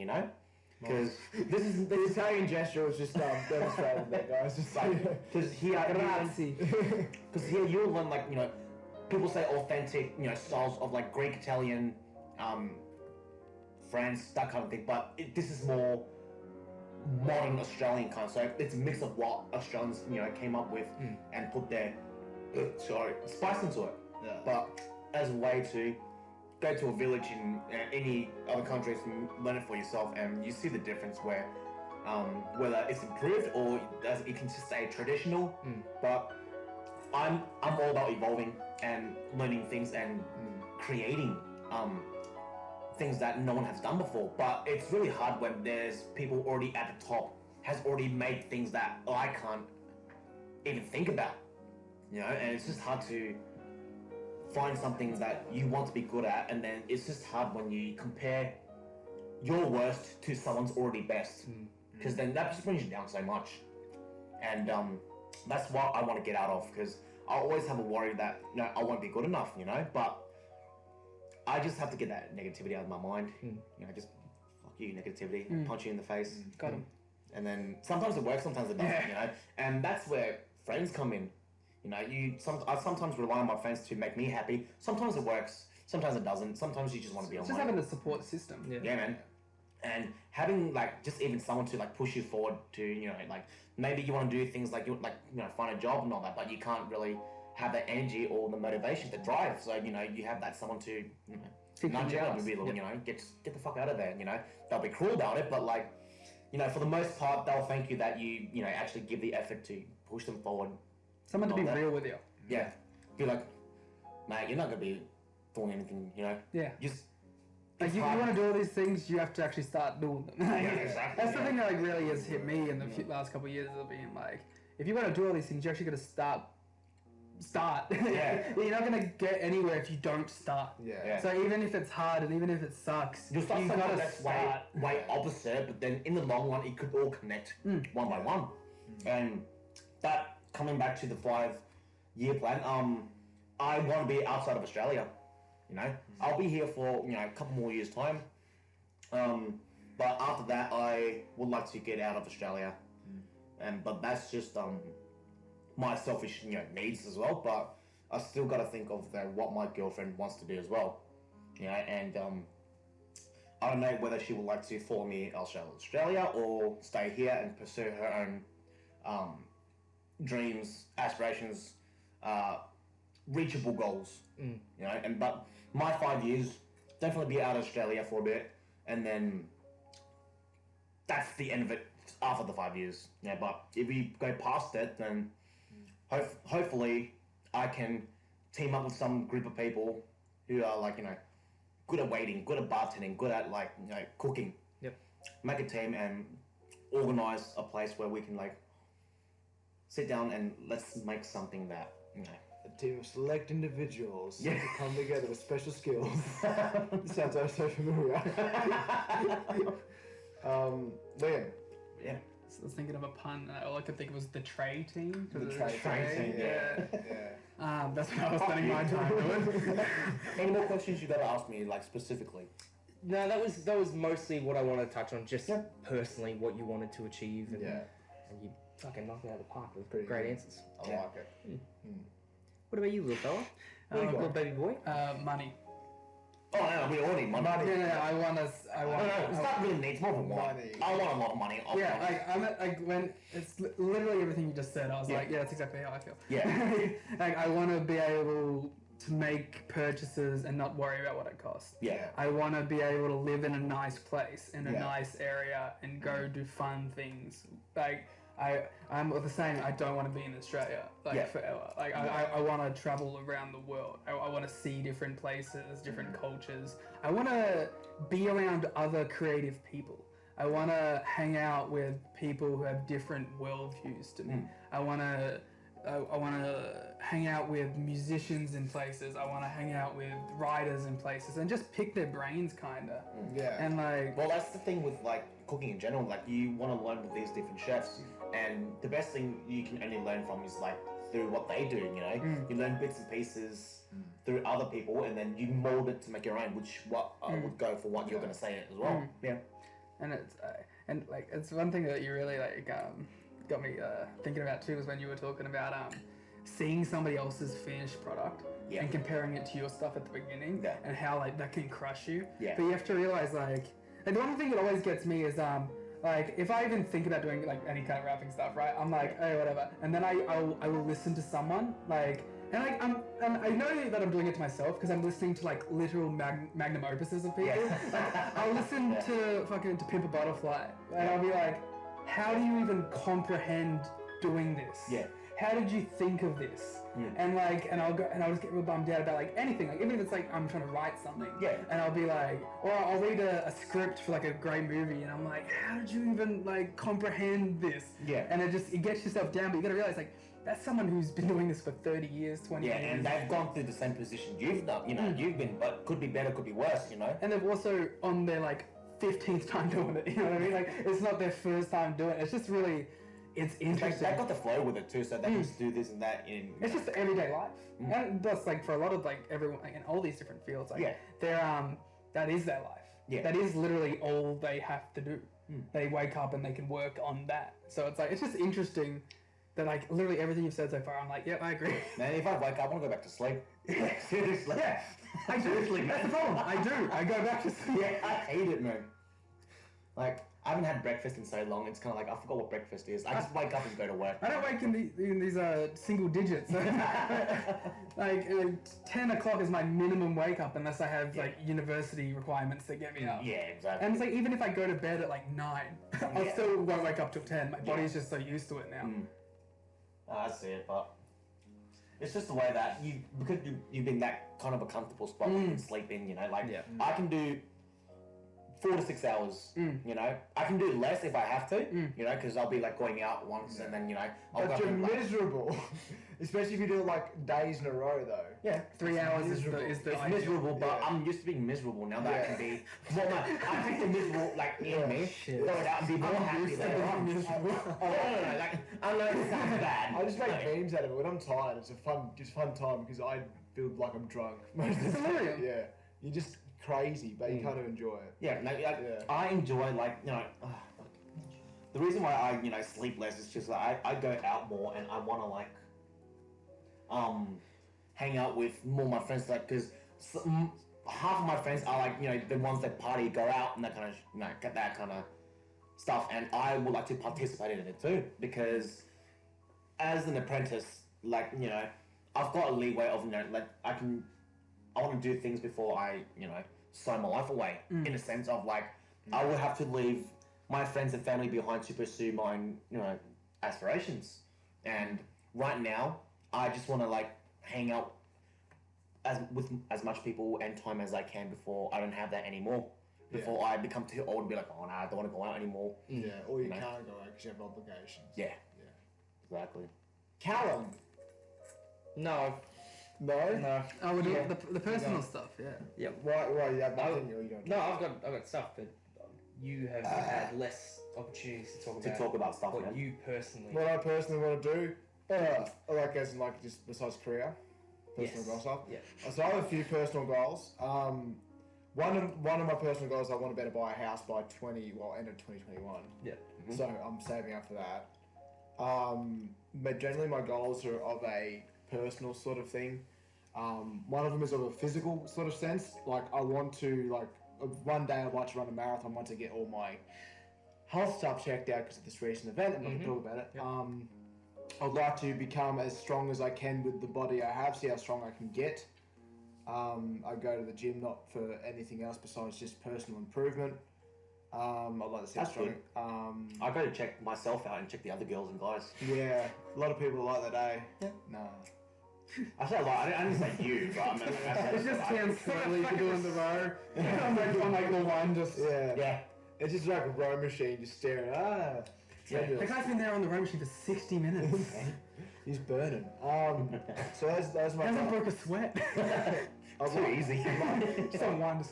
Because this is the Italian gesture was just demonstrated there, guys. Just like, because here you'll learn, like, people say authentic, styles of like Greek, Italian, France, that kind of thing. But this is more modern Australian kind. So it's a mix of what Australians, came up with and put their spice into it. Yeah. But as a way to go to a village in any other countries and learn it for yourself, and you see the difference where whether it's improved or it can just stay traditional. But I'm all about evolving and learning things and creating things that no one has done before. But it's really hard when there's people already at the top has already made things that I can't even think about, and it's just hard to find something that you want to be good at, and then it's just hard when you compare your worst to someone's already best, because then that just brings you down so much. And that's what I want to get out of, because I always have a worry that I won't be good enough, but I just have to get that negativity out of my mind. Just fuck you, negativity, punch you in the face. Got him. And then sometimes it works, sometimes it doesn't, and that's where friends come in. I sometimes rely on my friends to make me happy. Sometimes it works, sometimes it doesn't. Sometimes you just want to be on. Just having a support system. Yeah, man. And having like just even someone to like push you forward to, like maybe you want to do things like find a job and all that, but you can't really have that energy or the motivation to drive. So you have that someone to nudge you up a bit, get the fuck out of there. They'll be cruel about it, but like for the most part, they'll thank you that you actually give the effort to push them forward. Someone to be real with you. Yeah. Be like, mate, you're not gonna be doing anything, Yeah. Just like you want to do all these things, you have to actually start doing them. Exactly. That's the thing that like really has hit me in the last couple of years of being like, if you want to do all these things, you're actually got to start. Yeah. You're not gonna get anywhere if you don't start. Yeah. So even if it's hard and even if it sucks, you'll start you something gotta that's start. way opposite, but then in the long run, it could all connect one by one. And that, coming back to the 5-year plan, I want to be outside of Australia. I'll be here for a couple more years' time. But after that, I would like to get out of Australia, but that's just my selfish needs as well. But I still got to think of what my girlfriend wants to do as well, and I don't know whether she would like to follow me outside of Australia or stay here and pursue her own dreams, aspirations, reachable goals. But my 5 years definitely be out of Australia for a bit, and then that's the end of it after the 5 years. But if we go past it, then hopefully I can team up with some group of people who are good at waiting, good at bartending, good at cooking. Yep. Make a team and organize a place where we can sit down and let's make something that A team of select individuals Yeah. who come together with special skills. Sounds so familiar. Liam. Yeah. So I was thinking of a pun. All I could think of was the tray team. The tray team, Yeah. That's what I was spending my time doing. Any more questions you gotta ask me specifically? No, that was mostly what I wanted to touch on, just personally what you wanted to achieve, and you fucking knocked it out of the park with Pretty great good. answers. I like it. What about you, little fella? Little baby boy? Money. Oh no, we all need money. Yeah, I want. No, it's not really needs more than one. Money. I want a lot of money. Yeah, when it's literally everything you just said. I was like, yeah, that's exactly how I feel. Yeah. I want to be able to make purchases and not worry about what it costs. Yeah. I want to be able to live in a nice place, in a nice area, and go do fun things. I'm the same. I don't want to be in Australia forever. I want to travel around the world. I want to see different places, different cultures. I want to be around other creative people. I want to hang out with people who have different worldviews to me. I want to hang out with musicians in places. I want to hang out with writers in places and just pick their brains, kinda. Yeah. And Well, that's the thing with cooking in general. You want to learn with these different chefs, and the best thing you can only learn from is through what they do. You learn bits and pieces through other people, and then you mold it to make your own. Which would go for what you're going to say as well. Yeah. And it's one thing that you really got me thinking about too, was when you were talking about seeing somebody else's finished product and comparing it to your stuff at the beginning, and how that can crush you. Yeah. But you have to realize the one thing that always gets me is if I even think about doing any kind of rapping stuff, right? I'm hey, whatever, and then I will listen to someone and I know that I'm doing it to myself because I'm listening to literal magnum opuses of people. I'll listen to to Pimp a Butterfly, and I'll be like, how do you even comprehend doing this? Yeah. How did you think of this? And I'll just get real bummed out about anything. Even if it's I'm trying to write something. Yeah. And I'll be or I'll read a script for a great movie, and I'm how did you even comprehend this? Yeah. And it gets yourself down, but you gotta realize that's someone who's been doing this for 30 years, 20 years. Yeah, and they've gone through the same position you've done. You've been, but could be better, could be worse. And they've also on their 15th time doing it. You know what I mean? It's not their first time doing it. It's just really, it's interesting. They've got the flow with it too, so they can just do this and that. It's just everyday life, and that's for a lot of everyone in all these different fields. They're that is their life. Yeah. That is literally all they have to do. They wake up and they can work on that. So it's just interesting that literally everything you've said so far, I'm yep, I agree. Man, if I wake up, I want to go back to sleep. Seriously. Yeah, I seriously, that's the problem. I do. I go back to sleep. Yeah, I hate it, man. I haven't had breakfast in so long. It's kind of I forgot what breakfast is. I just wake up and go to work. I don't wake in these single digits. 10 o'clock is my minimum wake up unless I have university requirements that get me up. Yeah, exactly. And it's even if I go to bed at 9, I still won't wake up till 10. My body's just so used to it now. I see it, but it's just the way that because you've been that kind of a comfortable spot you can sleep in. I can do 4 to 6 hours. I can do less if I have to. Because I'll be going out once and then I'll But go you're home, miserable, especially if you do it days in a row though. Yeah, 3 hours is the it's ideal. miserable, but I'm used to being miserable now that I can be. Well, no, I take the miserable in me, throw it out, and be more happy later on. No. I know it sounds bad. I just make memes out of it when I'm tired. It's a fun time because I feel like I'm drunk most of the time. Delirium. Yeah, you just crazy, but you kind of enjoy it. Yeah, no, I enjoy the reason why I sleep less is just like I go out more and I want to like hang out with more of my friends, like because half of my friends are like the ones that party, go out and that kind of get that kind of stuff, and I would like to participate in it too because as an apprentice, like I've got a leeway of like I want to do things before I sign my life away in a sense of like I would have to leave my friends and family behind to pursue my aspirations, and right now I just want to like hang out with as much people and time as I can before I don't have that anymore. Before I become too old and be like, oh no, I don't want to go out anymore. Yeah, or you can't go out because you have obligations. Yeah, exactly. Callum. No. No. Oh, we're doing the personal stuff. Yeah. Yeah. Why you have nothing or you don't? No, I've got stuff, but you have had less opportunities to talk about stuff. What you personally. What I personally want to do, like as in like just besides career, personal goal stuff. Yeah. So I have a few personal goals. One of my personal goals, I want to be able to buy a house by end of 2021. Yeah. Mm-hmm. So I'm saving up for that. But generally my goals are of a personal sort of thing. One of them is of a physical sort of sense. Like I want to one day I'd like to run a marathon. Want to get all my health stuff checked out because of this recent event. I'm not going to talk about it. Yep. I'd like to become as strong as I can with the body I have. See how strong I can get. I go to the gym not for anything else besides just personal improvement. I'd like to see how strong. I go to check myself out and check the other girls and guys. Yeah, a lot of people are like that, eh? Yeah. No. I said I didn't say you, but I mean, It's just Cam slowly doing the row. on like the line, just yeah. It's just like a row machine, just staring. The guy's been there on the row machine for 60 minutes. He's burning. So that's my. Hasn't broke a sweat. Too easy. Just on one.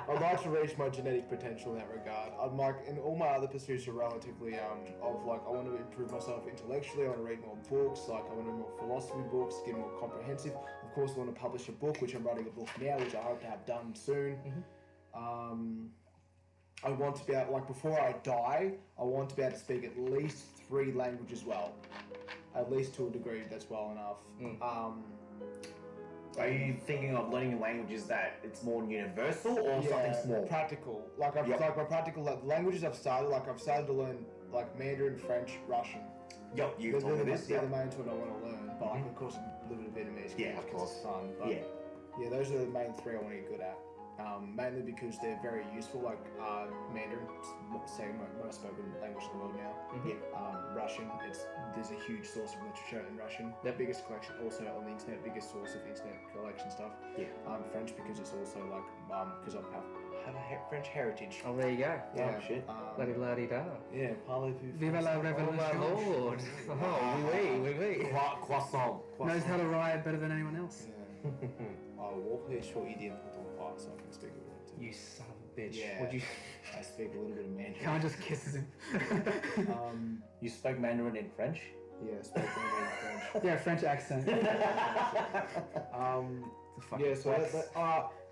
I'd like to reach my genetic potential in that regard. I'm like, and all my other pursuits are relatively I want to improve myself intellectually. I want to read more books. Like I want to read more philosophy books, get more comprehensive. Of course, I want to publish a book, which I'm writing a book now, which I hope to have done soon. I want to be able, before I die, I want to be able to speak at least 3 languages well. At least to a degree, that's well enough. Are you thinking of learning languages that it's more universal or something small? Practical. My practical languages I've started to learn Mandarin, French, Russian. Yep, you told me this. They're the main two I want to learn, but of course a little bit of Vietnamese. Yeah, of course. It's fun. But yeah, those are the main 3 I want to get good at. Mainly because they're very useful, Mandarin, second most spoken language in the world now. Russian, there's a huge source of literature in Russian. The biggest collection also on the internet, biggest source of internet collection stuff. French because it's also because I have a French heritage. Oh, there you go. Yeah. Oh, shit. La-di-la-di-da. Yeah, parlez-vous Viva la revolution. Oh, my lord. Oui. Croissant. Knows how to ride better than anyone else. Yeah. 我会说一点普通话, so I can speak a little bit too. You son of a bitch. Yeah. Would you... I speak a little bit of Mandarin. Khan just kisses him. You spoke Mandarin in French? Yeah, speak Mandarin in French. Yeah, French accent. So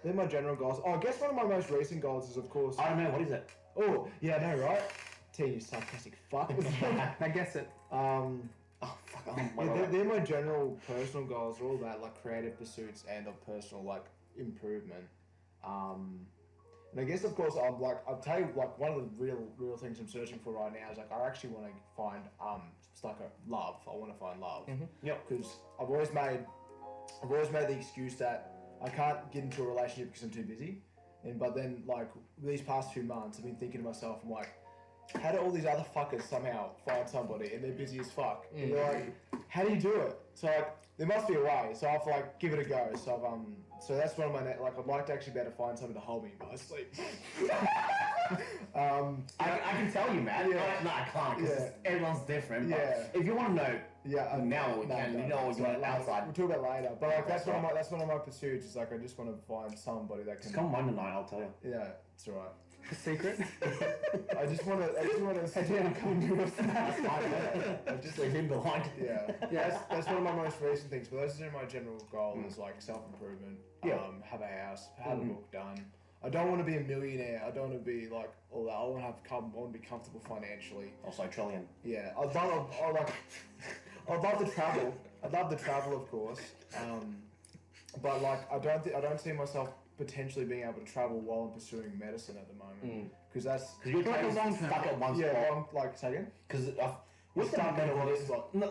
they're my general goals. I guess one of my most recent goals is, of course... I don't know, what is it? Oh, yeah, I know, right? Tell you sarcastic fuck. I guess it. They're my general personal goals, all that, creative pursuits and of personal, improvement. And I guess, of course, I'll tell you, one of the real things I'm searching for right now is, I actually want to find, love. I want to find love. Yep. Because I've always made the excuse that I can't get into a relationship because I'm too busy. But then, these past few months, I've been thinking to myself, I'm like, how do all these other fuckers somehow find somebody and they're busy as fuck? And you're like, how do you do it? So there must be a way. So I've give it a go. So so that's one of my I'd like to actually be able to find someone to hold me in my sleep. I can tell you, man. Yeah. No, I can't because everyone's different. But if you want to know, now we can. You know, you want outside. We'll talk about it later. But that's one of my pursuits. Is I just want to find somebody that can. Just come Monday night, I'll tell you. Yeah, it's alright. A secret? I just want to. I didn't come to us. That's fine. I just leave him behind. Yeah. That's one of my most recent things. But those are my general goals, self improvement. Have a house, have a book done. I don't want to be a millionaire. I don't want to be like all that. I want to be comfortable financially. Also, trillion. Yeah, I'd love to travel. I'd love to travel, of course. But like, I don't see myself potentially being able to travel while I'm pursuing medicine at the moment. Because you're like stuck at one spot. Like say again. Because with the medical spot. No,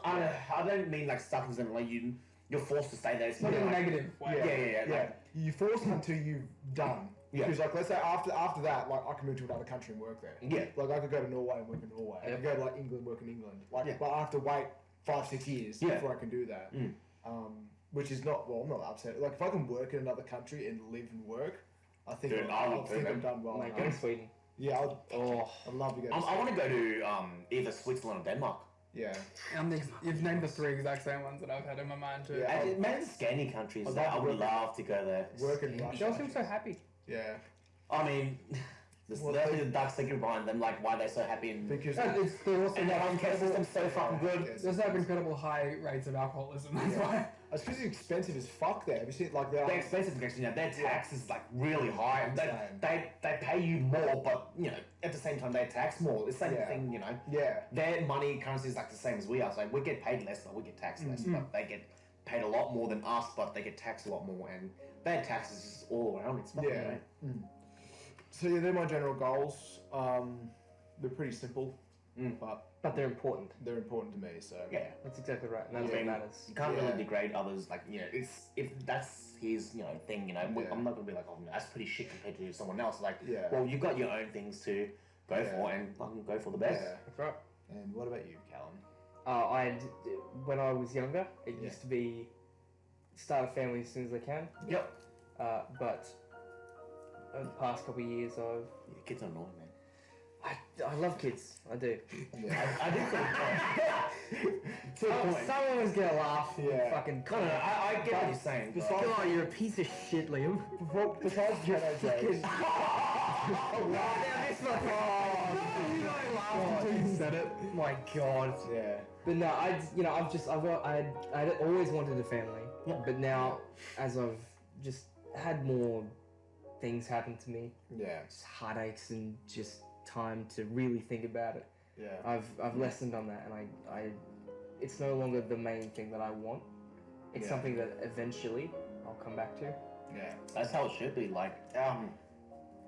I don't mean like stuck in something like you're forced to stay there. It's not in a like, negative way. Yeah. You're forced until you've done. Yeah. Because like, let's say after that, like I can move to another country and work there. Yeah. Like I could go to Norway and work in Norway. I could go to like England and work in England. Like, but I have to wait 5-6 years before I can do that. Which is not, well, I'm not upset. Like if I can work in another country and live and work, I think I've done well. Like go to Sweden. Yeah, I'd love to go to I want to go to either Switzerland or Denmark. Yeah. You've named the 3 exact same ones that I've had in my mind too. Yeah, maybe the Scandi countries. I would love to go there. Work in Russia. They all seem so happy. Yeah. I mean, there's the dark secret behind them, like why they're so happy and because they're also and their healthcare system's so fucking good. There's like incredible high rates of alcoholism. That's why. It's because it's expensive as fuck there. Have you seen like they're expensive because their tax is like really high. They pay you more, but at the same time they tax more. It's the same thing, Yeah. Their money currency is like the same as we are. So we get paid less, but we get taxed less. But they get paid a lot more than us, but they get taxed a lot more, and their taxes just all around. It's fucking great. So yeah, they're my general goals. They're pretty simple, But they're important. they're important to me. So Yeah. That's exactly right. And that's what matters. You can't really degrade others. Like it's if that's his thing. I'm not gonna be like, oh, that's pretty shit compared to someone else. Like, well, you've got your own things to go for, and fucking go for the best. Yeah. That's right. And what about you, Callum? When I was younger, it used to be start a family as soon as I can. Yep. But over the past couple of years, Kids are annoying, man. I love kids. I do. Yeah. I do think Someone's gonna laugh. Yeah. Fucking. No, I get what you're saying. but- God, you're a piece of shit, Liam. Besides Jedi jokes. You said it. My God. Yeah. But no, I'd always wanted a family. Yeah. But now, as I've just had more things happen to me, Yeah. just heartaches and just time to really think about it, Yeah. I've lessened on that, and I it's no longer the main thing that I want. It's something that eventually I'll come back to. Yeah, that's how it should be. Like,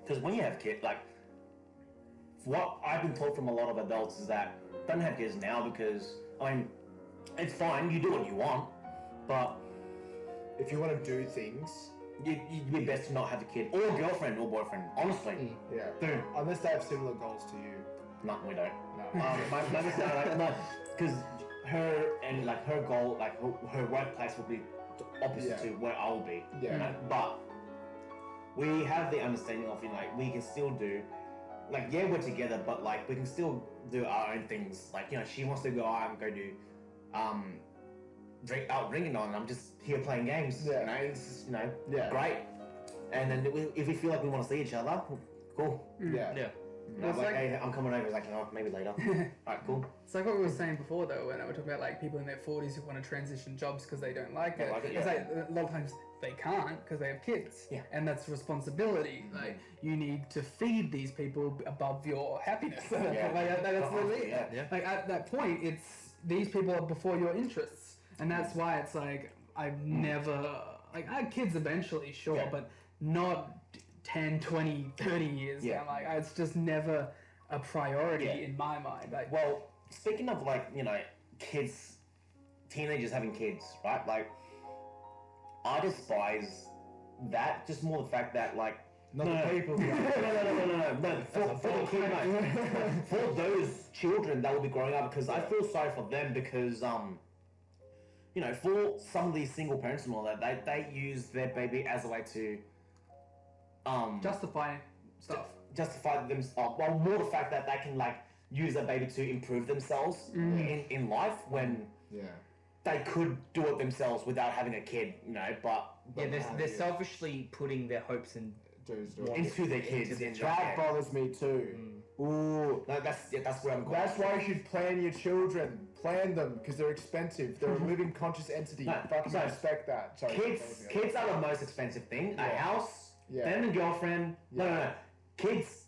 because when you have kids, like, what I've been taught from a lot of adults is that don't have kids now because it's fine. You do what you want, but If you want to do things, you'd be best to not have a kid or a girlfriend or boyfriend. Honestly, yeah. dude, Unless they have similar goals to you. no, we don't. No. My sister, because her goal, like her workplace will be opposite to where I will be. Yeah. But we have the understanding of like we can still do, like we're together, but like we can still do our own things. Like she wants to go. I'm going to drink out drinking on. I'm just here playing games. Yeah. It's just, great. And then if we feel like we want to see each other, cool. Yeah. Yeah. I'm like, hey, I'm coming over. It's like, maybe later. Alright, cool. It's like what we were saying before, though, when we were talking about like people in their 40s who want to transition jobs because they don't like it. It's like a lot of times they can't because they have kids, and that's responsibility. Like you need to feed these people above your happiness. Like that's really like at that point, it's these people are before your interests, and that's why it's like I've never like I had kids eventually, sure, but not 10, 20, 30 years down. Like it's just never a priority in my mind. Like, well, speaking of like kids, teenagers having kids, right? Like I despise that. Just more the fact that like Not the people. no. For those children that will be growing up, because I feel sorry for them because for some of these single parents and all that, they use their baby as a way to justify stuff. Justify themselves. Well, more the fact that they can like use their baby to improve themselves in life when they could do it themselves without having a kid, but they're selfishly putting their hopes in into their kids. That bothers me too. Ooh, No, that's where I'm going. that's why you should plan your children. Plan them because they're expensive. They're a living conscious entity. No, Fucking so respect that. Sorry, Kids are the most expensive thing. A house, Then the girlfriend. No. Kids,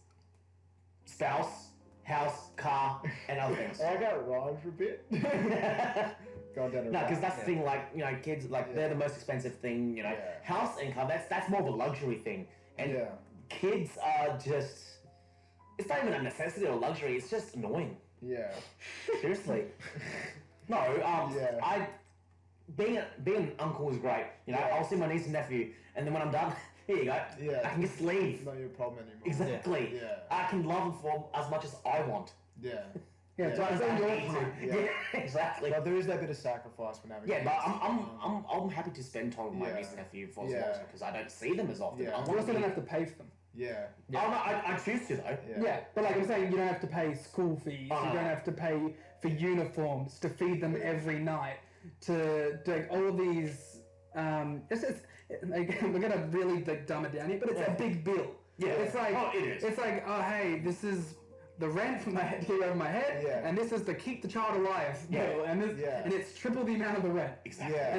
spouse, house, car, and other things. I got it rhyme for a bit. Going down No, because that's the thing. Like kids, like they're the most expensive thing. House and car. That's more of a luxury thing. And kids are just. It's not even a necessity or luxury. It's just annoying. Yeah. Seriously. No. Being an uncle is great. I'll see my niece and nephew, and then when I'm done, here you go. Yeah. I can just leave. It's not your problem anymore. Exactly. Yeah. I can love them for as much as I want. Yeah. Yeah, so it's all your time. Yeah, exactly. But there is that bit of sacrifice when having Yeah, kids. but I'm happy to spend time with my niece and nephew for as long because I don't see them as often. You also don't have to pay for them. Yeah. Oh, no, I choose to though. Yeah, but like I'm saying, you don't have to pay school fees. You don't have to pay for uniforms, to feed them every night, to do all of these. We're gonna really dumb it down here, but it's a big bill. Yeah, it's like it is. It's like, oh hey, this is the rent from my head here over my head, and this is the keep the child alive bill, and it's triple the amount of the rent. Exactly. Yeah.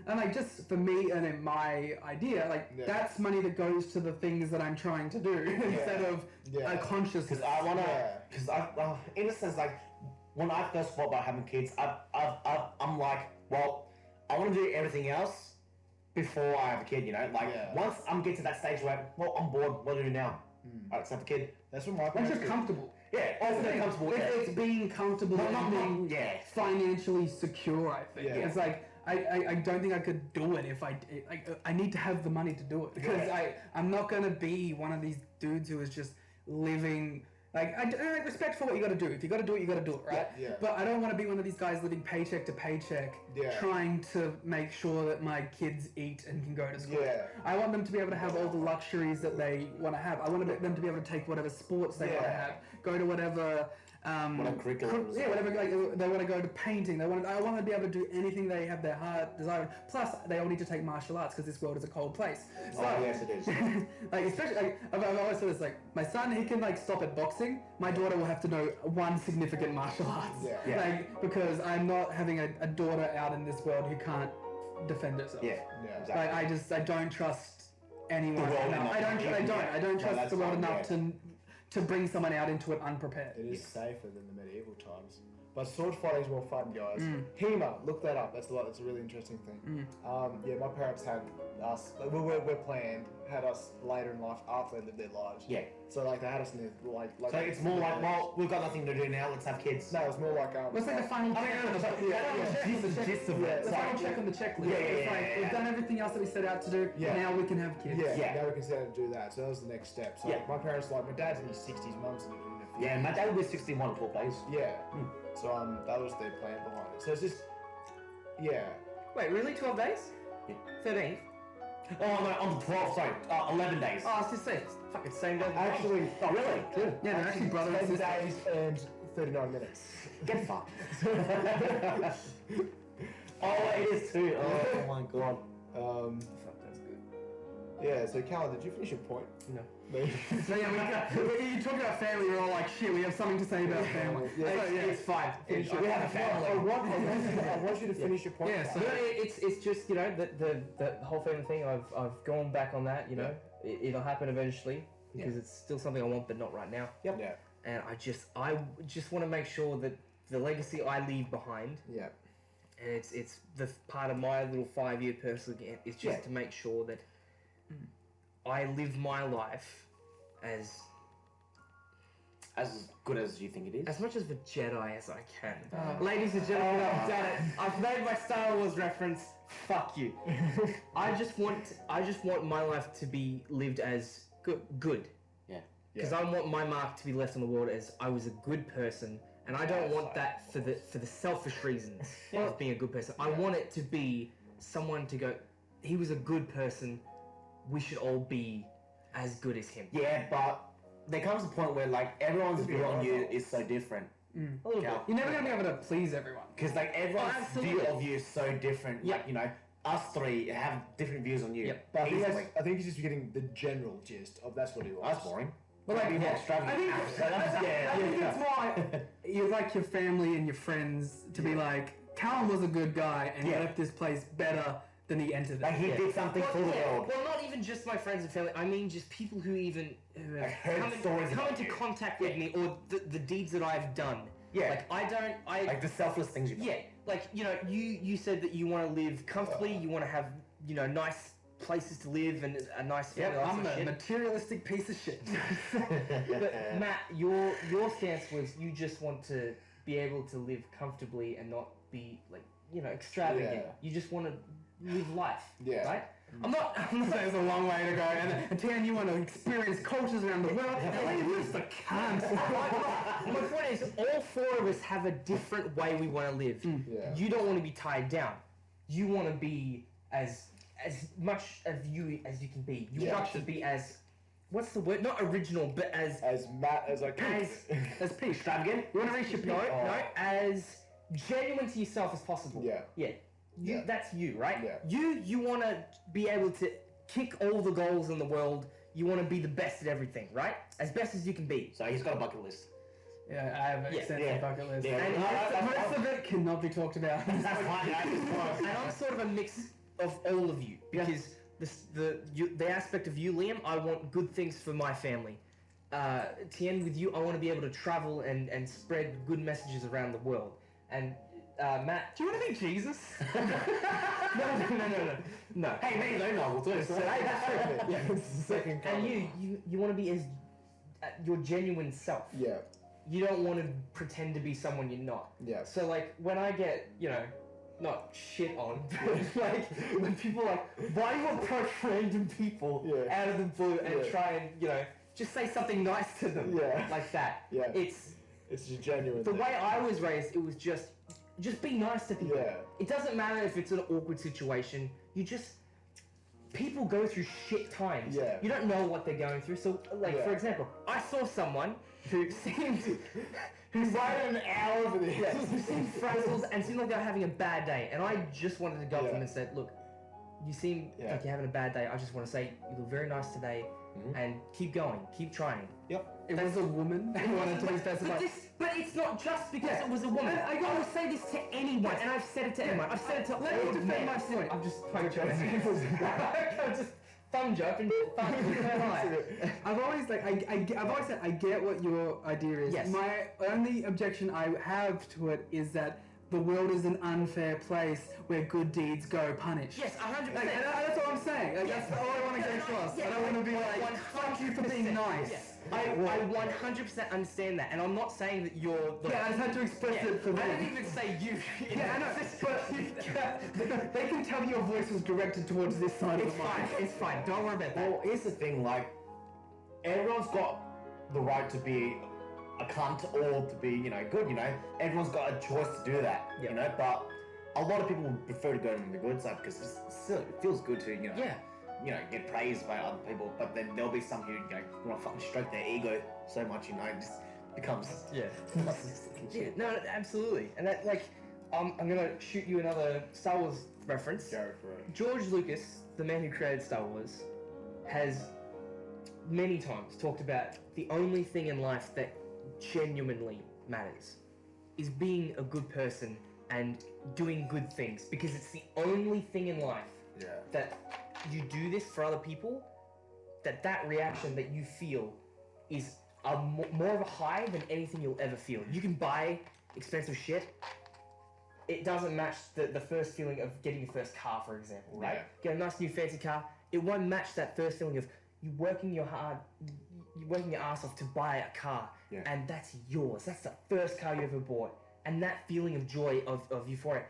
And like just for me and in my idea, that's money that goes to the things that I'm trying to do instead of a conscious. Because I wanna, in a sense, like when I first thought about having kids, I'm like, well, I want to do everything else before I have a kid. Once I'm getting to that stage where, well, I'm bored. What do I do now? Alright, let's have a kid. That's what my I'm parents just did. comfortable. Yeah, also comfortable. It's being comfortable and being financially secure, I think. Yeah. It's like, I don't think I could do it if I need to have the money to do it. Because I'm not going to be one of these dudes who is just living... Like, I respect for what you got to do. If you got to do it, you got to do it, right? Yeah. But I don't want to be one of these guys living paycheck to paycheck, trying to make sure that my kids eat and can go to school. Yeah. I want them to be able to have all the luxuries that they want to have. I want them to be able to take whatever sports they want to have, go to whatever... curriculum. whatever. They want to go to painting. I want them to be able to do anything they have their heart desire. Plus, they all need to take martial arts because this world is a cold place. So, yes, it is. especially, I've always said this. My son, he can stop at boxing. My daughter will have to know one significant martial arts. Because I'm not having a daughter out in this world who can't defend herself. Yeah. Exactly. I don't trust anyone. enough. I don't trust the world enough to bring someone out into it unprepared. It is safer than the medieval times. But sword fighting is more fun, guys. HEMA, look that up. That's a really interesting thing. My parents had us. We're planned. Had us later in life after they lived their lives. Yeah. So they had us in the So it's more like, well, we've got nothing to do now. Let's have kids. No, it's more like It's like the final check. The gist of it. The final check on the checklist. It's like we've done everything else that we set out to do. Now we can have kids. Now we can set out to do that. So that was the next step. So my parents, my dad's in his 60s, mum's in her 50s. Yeah, my dad will be 61 in 12 days. Yeah. So that was their plan behind it. So it's just, Wait, really? 12 days? Yeah. 13th? Oh no, on the 12th, sorry, 11 days. Oh, I was just saying, it's fucking same day. Actually, Oh really? Yeah, they're actually brother and 10 sister. days and 39 minutes. Get fucked. Oh, it is too. Oh my god. Fuck, that's good. Yeah, so Callum, did you finish your point? No. So you talk about family, you're all like, shit, we have something to say about family. It's fine. We have a family. I want you to finish your point. Yeah, so No, it's just the whole family thing. I've gone back on that. It'll happen eventually because it's still something I want, but not right now. Yep. Yeah. And I just want to make sure that the legacy I leave behind, Yeah. and it's the part of my little 5-year personal game is just to make sure that I live my life As good as you think it is. as much as the Jedi as I can. Ladies and gentlemen, I've done it. I've made my Star Wars reference. Fuck you. I just want my life to be lived as good. Yeah. Because I want my mark to be left on the world as I was a good person, and I don't want that for the selfish reasons of being a good person. I want it to be someone to go, he was a good person. We should all be as good as him. Yeah, but there comes a point where everyone's view on you is so different. A little bit. you're never going to be able to please everyone. Because everyone's view of you is so different. Yeah. Us three have different views on you. Yep. But Easily. I think he's just getting the general gist of that's what he wants. That's boring. But Be more extravagant. I think it's more you like your family and your friends to be like, Callum was a good guy and he left this place better then he entered it. Like he did something for the world. Well, not even just my friends and family. I mean, just people who heard come stories about into you. contact with me, or the deeds that I've done. Yeah. Like like the selfless things you've done. Yeah. Like you said that you want to live comfortably. You want to have nice places to live and a nice family. Yep, I'm a materialistic piece of shit. But Matt, your stance was you just want to be able to live comfortably and not be like extravagant. Yeah. You just want to live life. Yeah. Right. I'm not There's a long way to go. And Tan, you want to experience cultures around the world. And you're just a cunt. My point is, all four of us have a different way we want to live. Yeah. You don't want to be tied down. You want to be as much of you as you can be. You want to be as, what's the word? Not original, but as Matt as I can. As peace. Extravagant. You want to reach your peak? No, as genuine to yourself as possible. Yeah. Yeah. That's you, right? Yeah. You want to be able to kick all the goals in the world. You want to be the best at everything, right? As best as you can be. So he's got a bucket list. Yeah, I have an extensive bucket list. Yeah. And most of it cannot be talked about. That's fine. And I'm sort of a mix of all of you because the aspect of you, Liam, I want good things for my family. Tien, with you, I want to be able to travel and spread good messages around the world. And Matt, Do you want to be Jesus? no. Hey, me, no novel too. So, hey, that's true. Yeah, it's the second And comment. you want to be as your genuine self. Yeah. You don't want to pretend to be someone you're not. Yeah. So like when I get not shit on, but like when people are like, why do you approach random people out of the blue and try and just say something nice to them like that. Yeah. It's It's a genuine the thing. way I was raised. It was just be nice to people. Yeah. It doesn't matter if it's an awkward situation. People go through shit times. Yeah. You don't know what they're going through. So like for example, I saw someone who seemed He's waited an hour for this. who seemed frazzled and seemed like they were having a bad day, and I just wanted to go up to them and say, look, you seem like you're having a bad day. I just want to say you look very nice today, and keep going, keep trying. It was a woman who wanted to be specified. But it's not just because it was a woman. I gotta say this to anyone, and I've said it to anyone. I've said it to all Let me of defend men. my point. I'm just I'm just thumb joke and thumb I've always said I get what your idea is. Yes. My only objection I have to it is that the world is an unfair place where good deeds go punished. Yes, 100%. Like, and that's all I'm saying. Like, that's all I want to get across. I don't want to be like, fuck you for being nice. Yes. I 100% understand that, and I'm not saying that you're. Yeah, I just had to express it for I them. didn't even say you. Yeah, I know, but they can tell your voice was directed towards this side of It's the fine. mic. It's fine. Don't worry about that. Well, here's the thing, like, everyone's got the right to be a cunt or to be, good, Everyone's got a choice to do that, but a lot of people would prefer to go on the good side because it feels good to, get praised by other people, but then there'll be some who, want to fucking stroke their ego so much, it just becomes... Yeah. Yeah, no, absolutely. And that, like, I'm gonna shoot you another Star Wars reference. Go for it. George Lucas, the man who created Star Wars, has many times talked about the only thing in life that genuinely matters is being a good person and doing good things, because it's the only thing in life that you do this for other people, that reaction that you feel is more of a high than anything you'll ever feel. You can buy expensive shit. It doesn't match the first feeling of getting your first car, for example, right? Yeah. Get a nice new fancy car. It won't match that first feeling of you working your ass off to buy a car, and that's yours. That's the first car you ever bought, and that feeling of joy, of euphoria,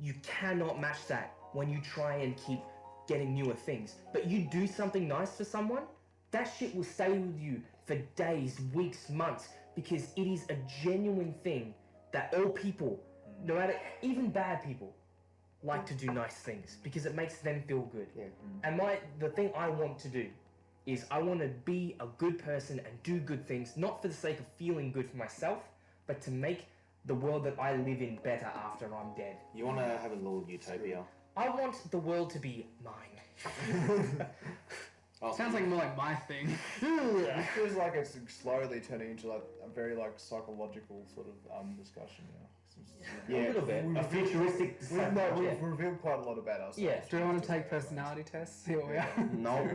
you cannot match that when you try and keep getting newer things. But you do something nice for someone, that shit will stay with you for days, weeks, months, because it is a genuine thing that all people, no matter, even bad people, like to do nice things because it makes them feel good. And the thing I want to do is I want to be a good person and do good things, not for the sake of feeling good for myself, but to make the world that I live in better after I'm dead. You want to have a little utopia? I want the world to be mine. Sounds like more like my thing. It feels like it's slowly turning into like a very like psychological sort of discussion now. Yeah, a little bit. A futuristic. We've revealed quite a lot about ourselves. Yeah. Do you want to take personality tests? See what we are. No.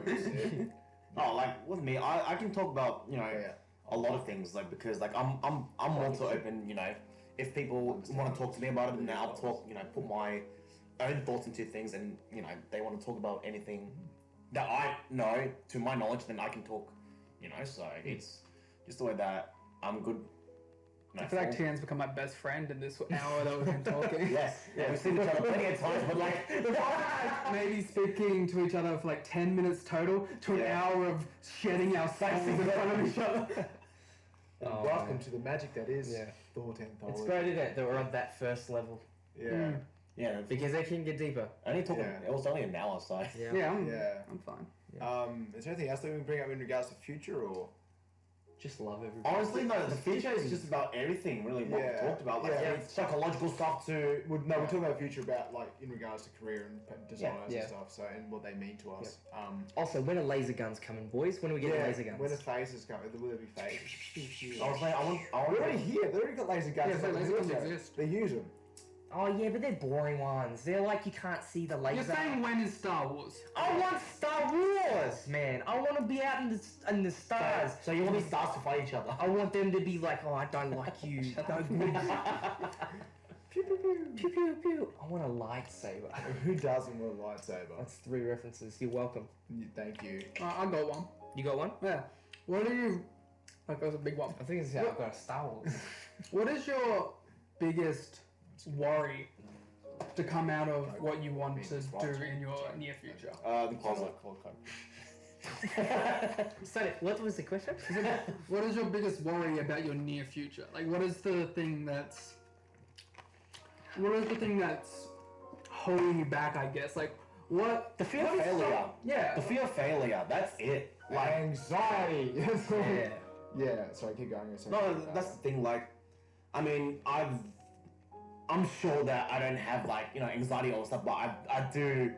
Oh, like with me, I can talk about a lot of things like because like I'm also open. If people want to talk to me about it, then I'll talk. Put my own thoughts into things, and they want to talk about anything that I know to my knowledge, then I can talk. So it's just the way that I'm good. I feel like Tian's become my best friend in this hour that we've been talking. Yes, we've seen each other plenty of times, but like maybe speaking to each other for like 10 minutes total to an hour of shedding our souls in front of each other. Welcome to the magic that is Thought Anthology. It's great, isn't it, that we're on that first level. Yeah. Yeah, Because they can get deeper. only took it was only an hour, so Yeah, I'm fine. Is there anything else that we can bring up in regards to future or? Just love everybody. honestly, no. The future is just about everything, really. What we talked about, like psychological stuff too. We're talking about future about like in regards to career and desires and stuff. So and what they mean to us. Also, when are laser guns coming, boys? When are we getting laser guns? When the phases come, will there be phases? I was like, I want. They're already here. They already got laser guns. Yeah, so laser guns exist. They use them. Oh yeah, but they're boring ones. They're like you can't see the laser. You're saying when is Star Wars? I want Star Wars, man. I want to be out in the stars. So you want these stars to fight each other? I want them to be like, oh, I don't like you. Pew pew pew pew pew pew. I want a lightsaber. Who doesn't want a lightsaber? That's 3 references. You're welcome. Thank you. I got one. You got one? Yeah. What are you... Like, that was a big one. I think it's I've got a Star Wars. What is your biggest worry to come out of what you want to do in your near future? The closet. Sorry, what was the question? What is your biggest worry about your near future? Like, what is the thing that's holding you back, I guess? Like, what... The fear of failure. Yeah. The fear of failure. That's it. Like Anxiety. Yeah. Yeah. Sorry, keep going. no, that's the thing. Like, I mean, I'm sure that I don't have like anxiety or stuff, but I do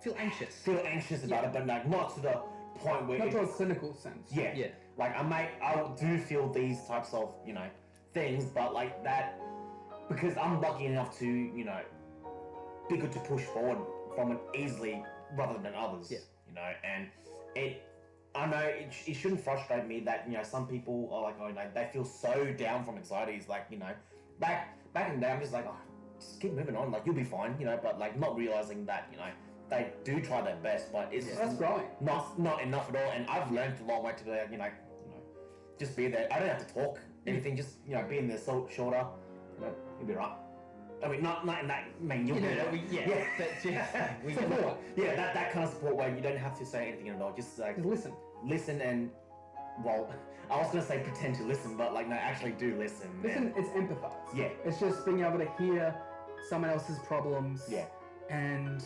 Feel anxious. feel anxious about it, but like not to the point where Not to a clinical sense. yeah. Like I do feel these types of things, but like that because I'm lucky enough to be good to push forward from it easily rather than others. Yeah. And I know it shouldn't frustrate me that some people are like they feel so down from anxieties like back in the day I'm just like just keep moving on, like you'll be fine, but like not realizing that they do try their best, but it's That's growing. not enough at all. And I've learned a long way to be like just be there. I don't have to talk anything, just be in their shoulder, you'll be right. I mean, not in that. I mean, you'll be there. Support. Yeah, that kind of support where you don't have to say anything at all. Just like Just listen. and well, I was gonna say pretend to listen, but like no, actually do listen. Listen, it's empathize. Yeah. It's just being able to hear someone else's problems. Yeah. And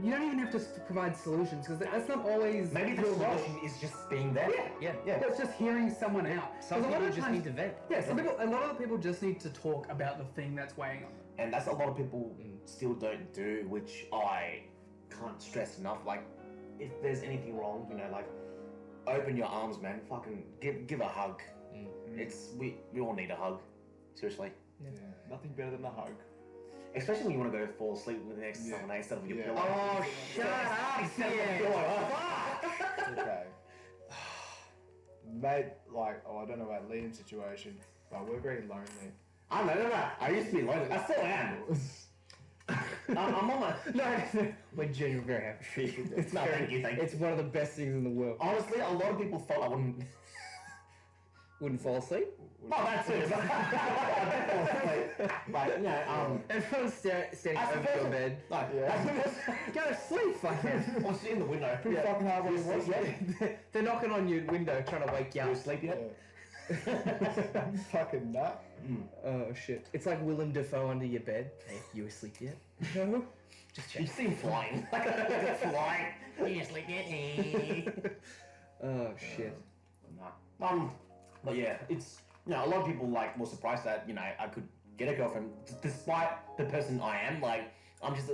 you don't even have to provide solutions because that's not always. Maybe the your role. solution is just being there. Yeah. It's just hearing someone out. Some 'Cause a lot people of just times- need to vent. Yeah, a lot of the people just need to talk about the thing that's weighing on them. And that's a lot of people still don't do, which I can't stress enough. Like, if there's anything wrong, like, open your arms, man. Fucking give a hug. It's we all need a hug, seriously. Yeah. Nothing better than a hug. Especially when you want to go fall asleep with next to someone instead of your pillow. Oh, shut up, Okay. Mate, like, I don't know about Liam's situation, but we're very lonely. I know. I used to be lonely. I still am. I'm on my... No, we're genuinely very happy for you. It's No, thank you. It's one of the best things in the world. Honestly, a lot of people thought I wouldn't... Wouldn't fall asleep? Oh, that's it. But, Everyone's standing over your bed. Go to sleep, fucking. I'll sit in the window. Pretty fucking hard when you watch it. They're knocking on your window trying to wake you You up. asleep yet? Fucking nut. Oh shit. It's like Willem Dafoe under your bed. Hey, you asleep yet? No. Just check. You seem flying. Flying. You asleep yet? Oh shit. No. But yeah, it's a lot of people were surprised that I could get a girlfriend despite the person I am. Like I'm just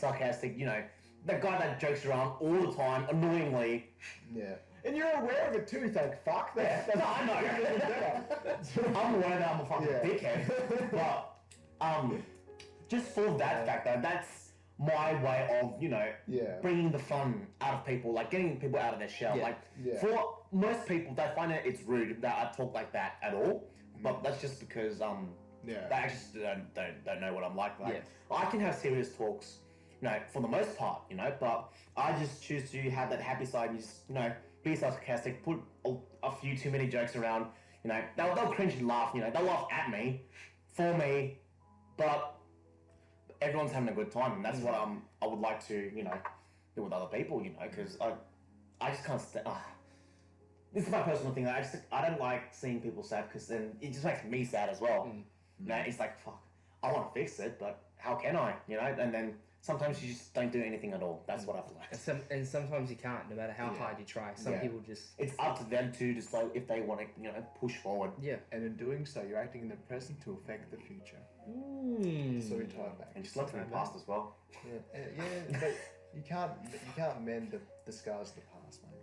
sarcastic. The guy that jokes around all the time, annoyingly. Yeah. And you're aware of it too. You think, fuck that. No, I know. I'm aware that I'm a fucking dickhead. But, just for that factor, that's my way of, bringing the fun out of people, like getting people out of their shell. Like, for most people, they find that it's rude that I talk like that at all. But that's just because, they actually don't know what I'm like. I can have serious talks, for the most part, but I just choose to have that happy side and just, be sarcastic, put a few too many jokes around, they'll cringe and laugh, they'll laugh at me, for me, but everyone's having a good time, and that's what I would like to, do with other people, because I just can't stand. This is my personal thing. I don't like seeing people sad because then it just makes me sad as well. It's like, fuck, I want to fix it, but how can I? And then sometimes you just don't do anything at all. That's what I've learned. And sometimes you can't, no matter how hard you try. Some people just... It's up to them to decide if they want to, push forward. Yeah. And in doing so, you're acting in the present to affect the future. So we tie it back. And just look to the past as well. But you can't mend the scars of the past, mate.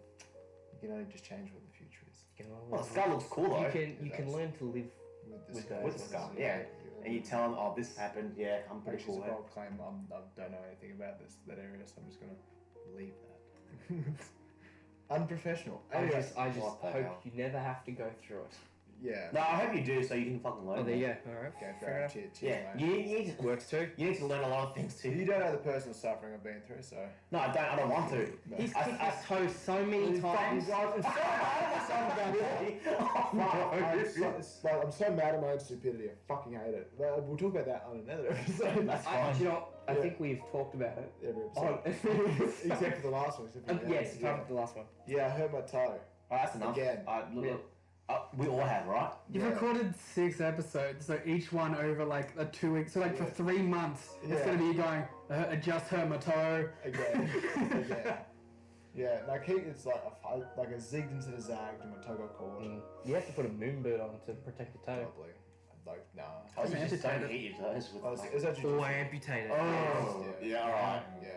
You can only just change what the future is. Well, the scar looks cool though. You can learn to live with the scar. Yeah. And you tell them, oh, this happened. Yeah, I'm pretty cool. It's a bold claim. I don't know anything about that area, so I'm just gonna leave that. Unprofessional. I just hope you never have to go through it. Yeah. No, I hope you do, so you can fucking learn. Oh, there you go. All right. Okay, fair enough. Cheers, you need to, works too. You need to learn a lot of things too. You don't know the personal suffering I've been through, so. No, I don't want to. No. He's kicked his toe so many times. I'm so mad at my own stupidity. I fucking hate it. But we'll talk about that on another episode. That's fine. I think we've talked about it. Every episode. Except for the last one. Yes, apart from the last one. Yeah, I hurt my toe. Oh, that's enough. Again. We all have, right? You've recorded 6 episodes, so each one over like a 2 week. So like for 3 months, it's gonna be going. I just hurt my toe. Again. Yeah, no, it's like I zigged into the zagged and my toe got caught. You have to put a moonbird on to protect your toe. Probably. Like, nah. Oh, you just don't hit your toes with Or amputate it. Oh, yeah, alright. Yeah.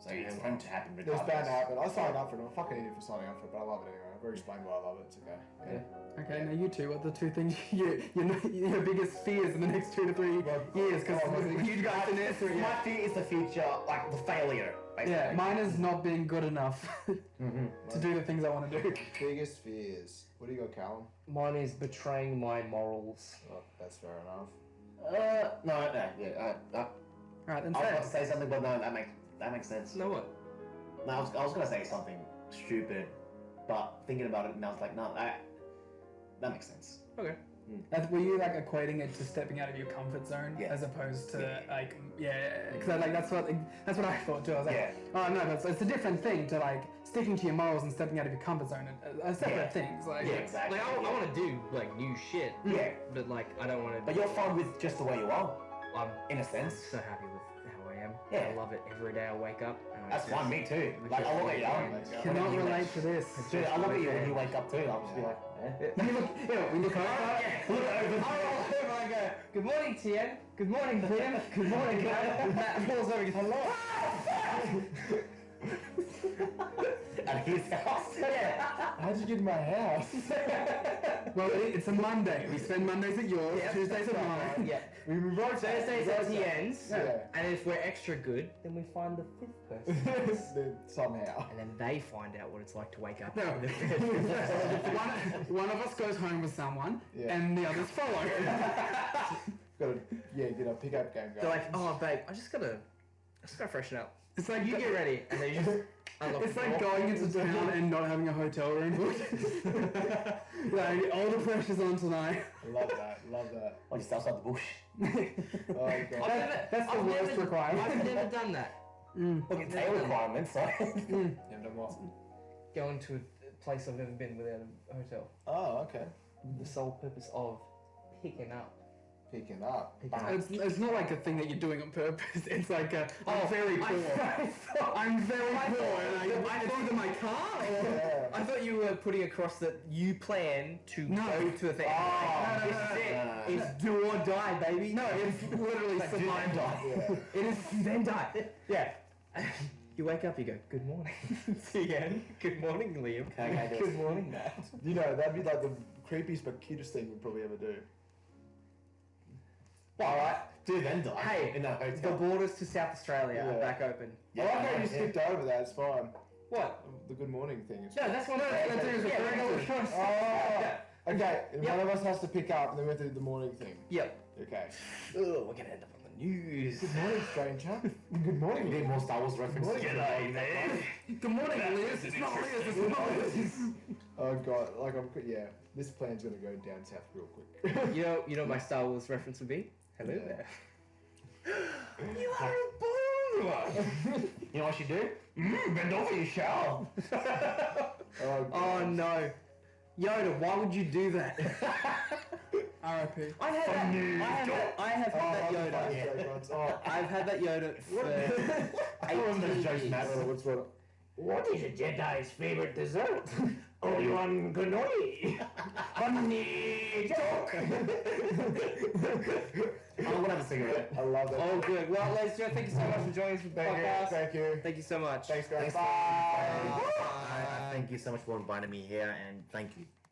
So it's going to happen It was regardless. bound to happen. I signed up for it. I'm a fucking idiot for signing up for it, but I love it anyway. I've already explained why I love it. It's okay. Yeah. Okay, now you two, what are the 2 things your biggest fears in the next 2 to 3 years? Because you guys didn't answer it My yet. fear is the future, like the failure, basically. Yeah, mine is not being good enough to do the things I want to do. Biggest fears. What do you got, Callum? Mine is betraying my morals. Oh, that's fair enough. Alright, then I was say about it. to say something, but no, that makes sense. No what? No, I was gonna say something stupid, but thinking about it, and I was like, no, that makes sense. Okay. Were you like equating it to stepping out of your comfort zone as opposed to like because that's what I thought too. I was like, oh no, it's a different thing to like sticking to your morals and stepping out of your comfort zone are separate things. Like Exactly. Like I want to do like new shit. Yeah. But like I don't want to. But you're fine with just the way you are, I'm in a sense. so happy with how I am. Yeah. I love it every day I wake up. And That's fine, me too. Like, I look at you. cannot relate to this. Dude, I look at you when you wake up too. I'll just be like, We look over. Look over. I go, good morning, Tien. Good morning, Tim. Good morning, Gavin. Matt falls over and goes, hello. at his house. How'd you get in my house? Well, it's a Monday. We spend Mondays at yours, Tuesdays at mine. Yeah. We wrote Thursdays at Tien's. Yeah. And if we're extra good, then we find the 5th person. Somehow. And then they find out what it's like to wake up. No. in the 5th. one of us goes home with someone, and the others follow. Get a pickup game going. They're like, oh babe, I just gotta freshen up. It's like You get ready, and then you just unlock It's the like door. going into town and not having a hotel room booked. Like, all the pressure's on tonight. Love that. Or just outside the bush. Oh god. That's the worst requirement. I've never done that. Look, it's a requirement, so. Yeah, no more. Going to a place I've never been without a hotel. Oh, okay. The sole purpose of picking up. Picking up. It's not like a thing that you're doing on purpose. It's like I'm very poor. I'm very poor, and I threw in my car. Yeah. I thought you were putting across that you plan to go to a thing. Oh, This is it. It's do or die, baby. No, it's literally survival. Yeah. It is then die. Yeah. You wake up, you go, good morning. Again, good morning, Liam. Okay, Good morning, Matt. You know, that'd be like the creepiest but cutest thing we'd probably ever do. Alright. Do then die. Hey, in a the hotel. borders to South Australia are back open. I like how you skipped over that, it's fine. What? The good morning thing is No, that's what I'm saying. Oh, okay, and one of us has to pick up and then we have to do the morning thing. Yep. Okay. Oh, we're gonna end up on the news. Good morning, stranger. Good morning. We need more Star Wars references. Good morning, Liz. It's not Liz, it's Liz. Oh god, like this plan's gonna go down south real quick. You know what my Star Wars reference would be? Hello there. You are a boomer! You know what you do? Bend over, you shall. Oh no. Yoda, why would you do that? R.I.P. I have had that Yoda. I've had that Yoda for 18 years. What is a Jedi's favorite dessert? Obi-Wan Kenobi. Honey joke. I'm gonna have a cigarette. I love that. Oh, good. Well, ladies and gentlemen, thank you so much for joining us for the podcast. Thank you. Thank you so much. Thanks, guys. Thanks Bye. Thank you so much for inviting me here, and thank you.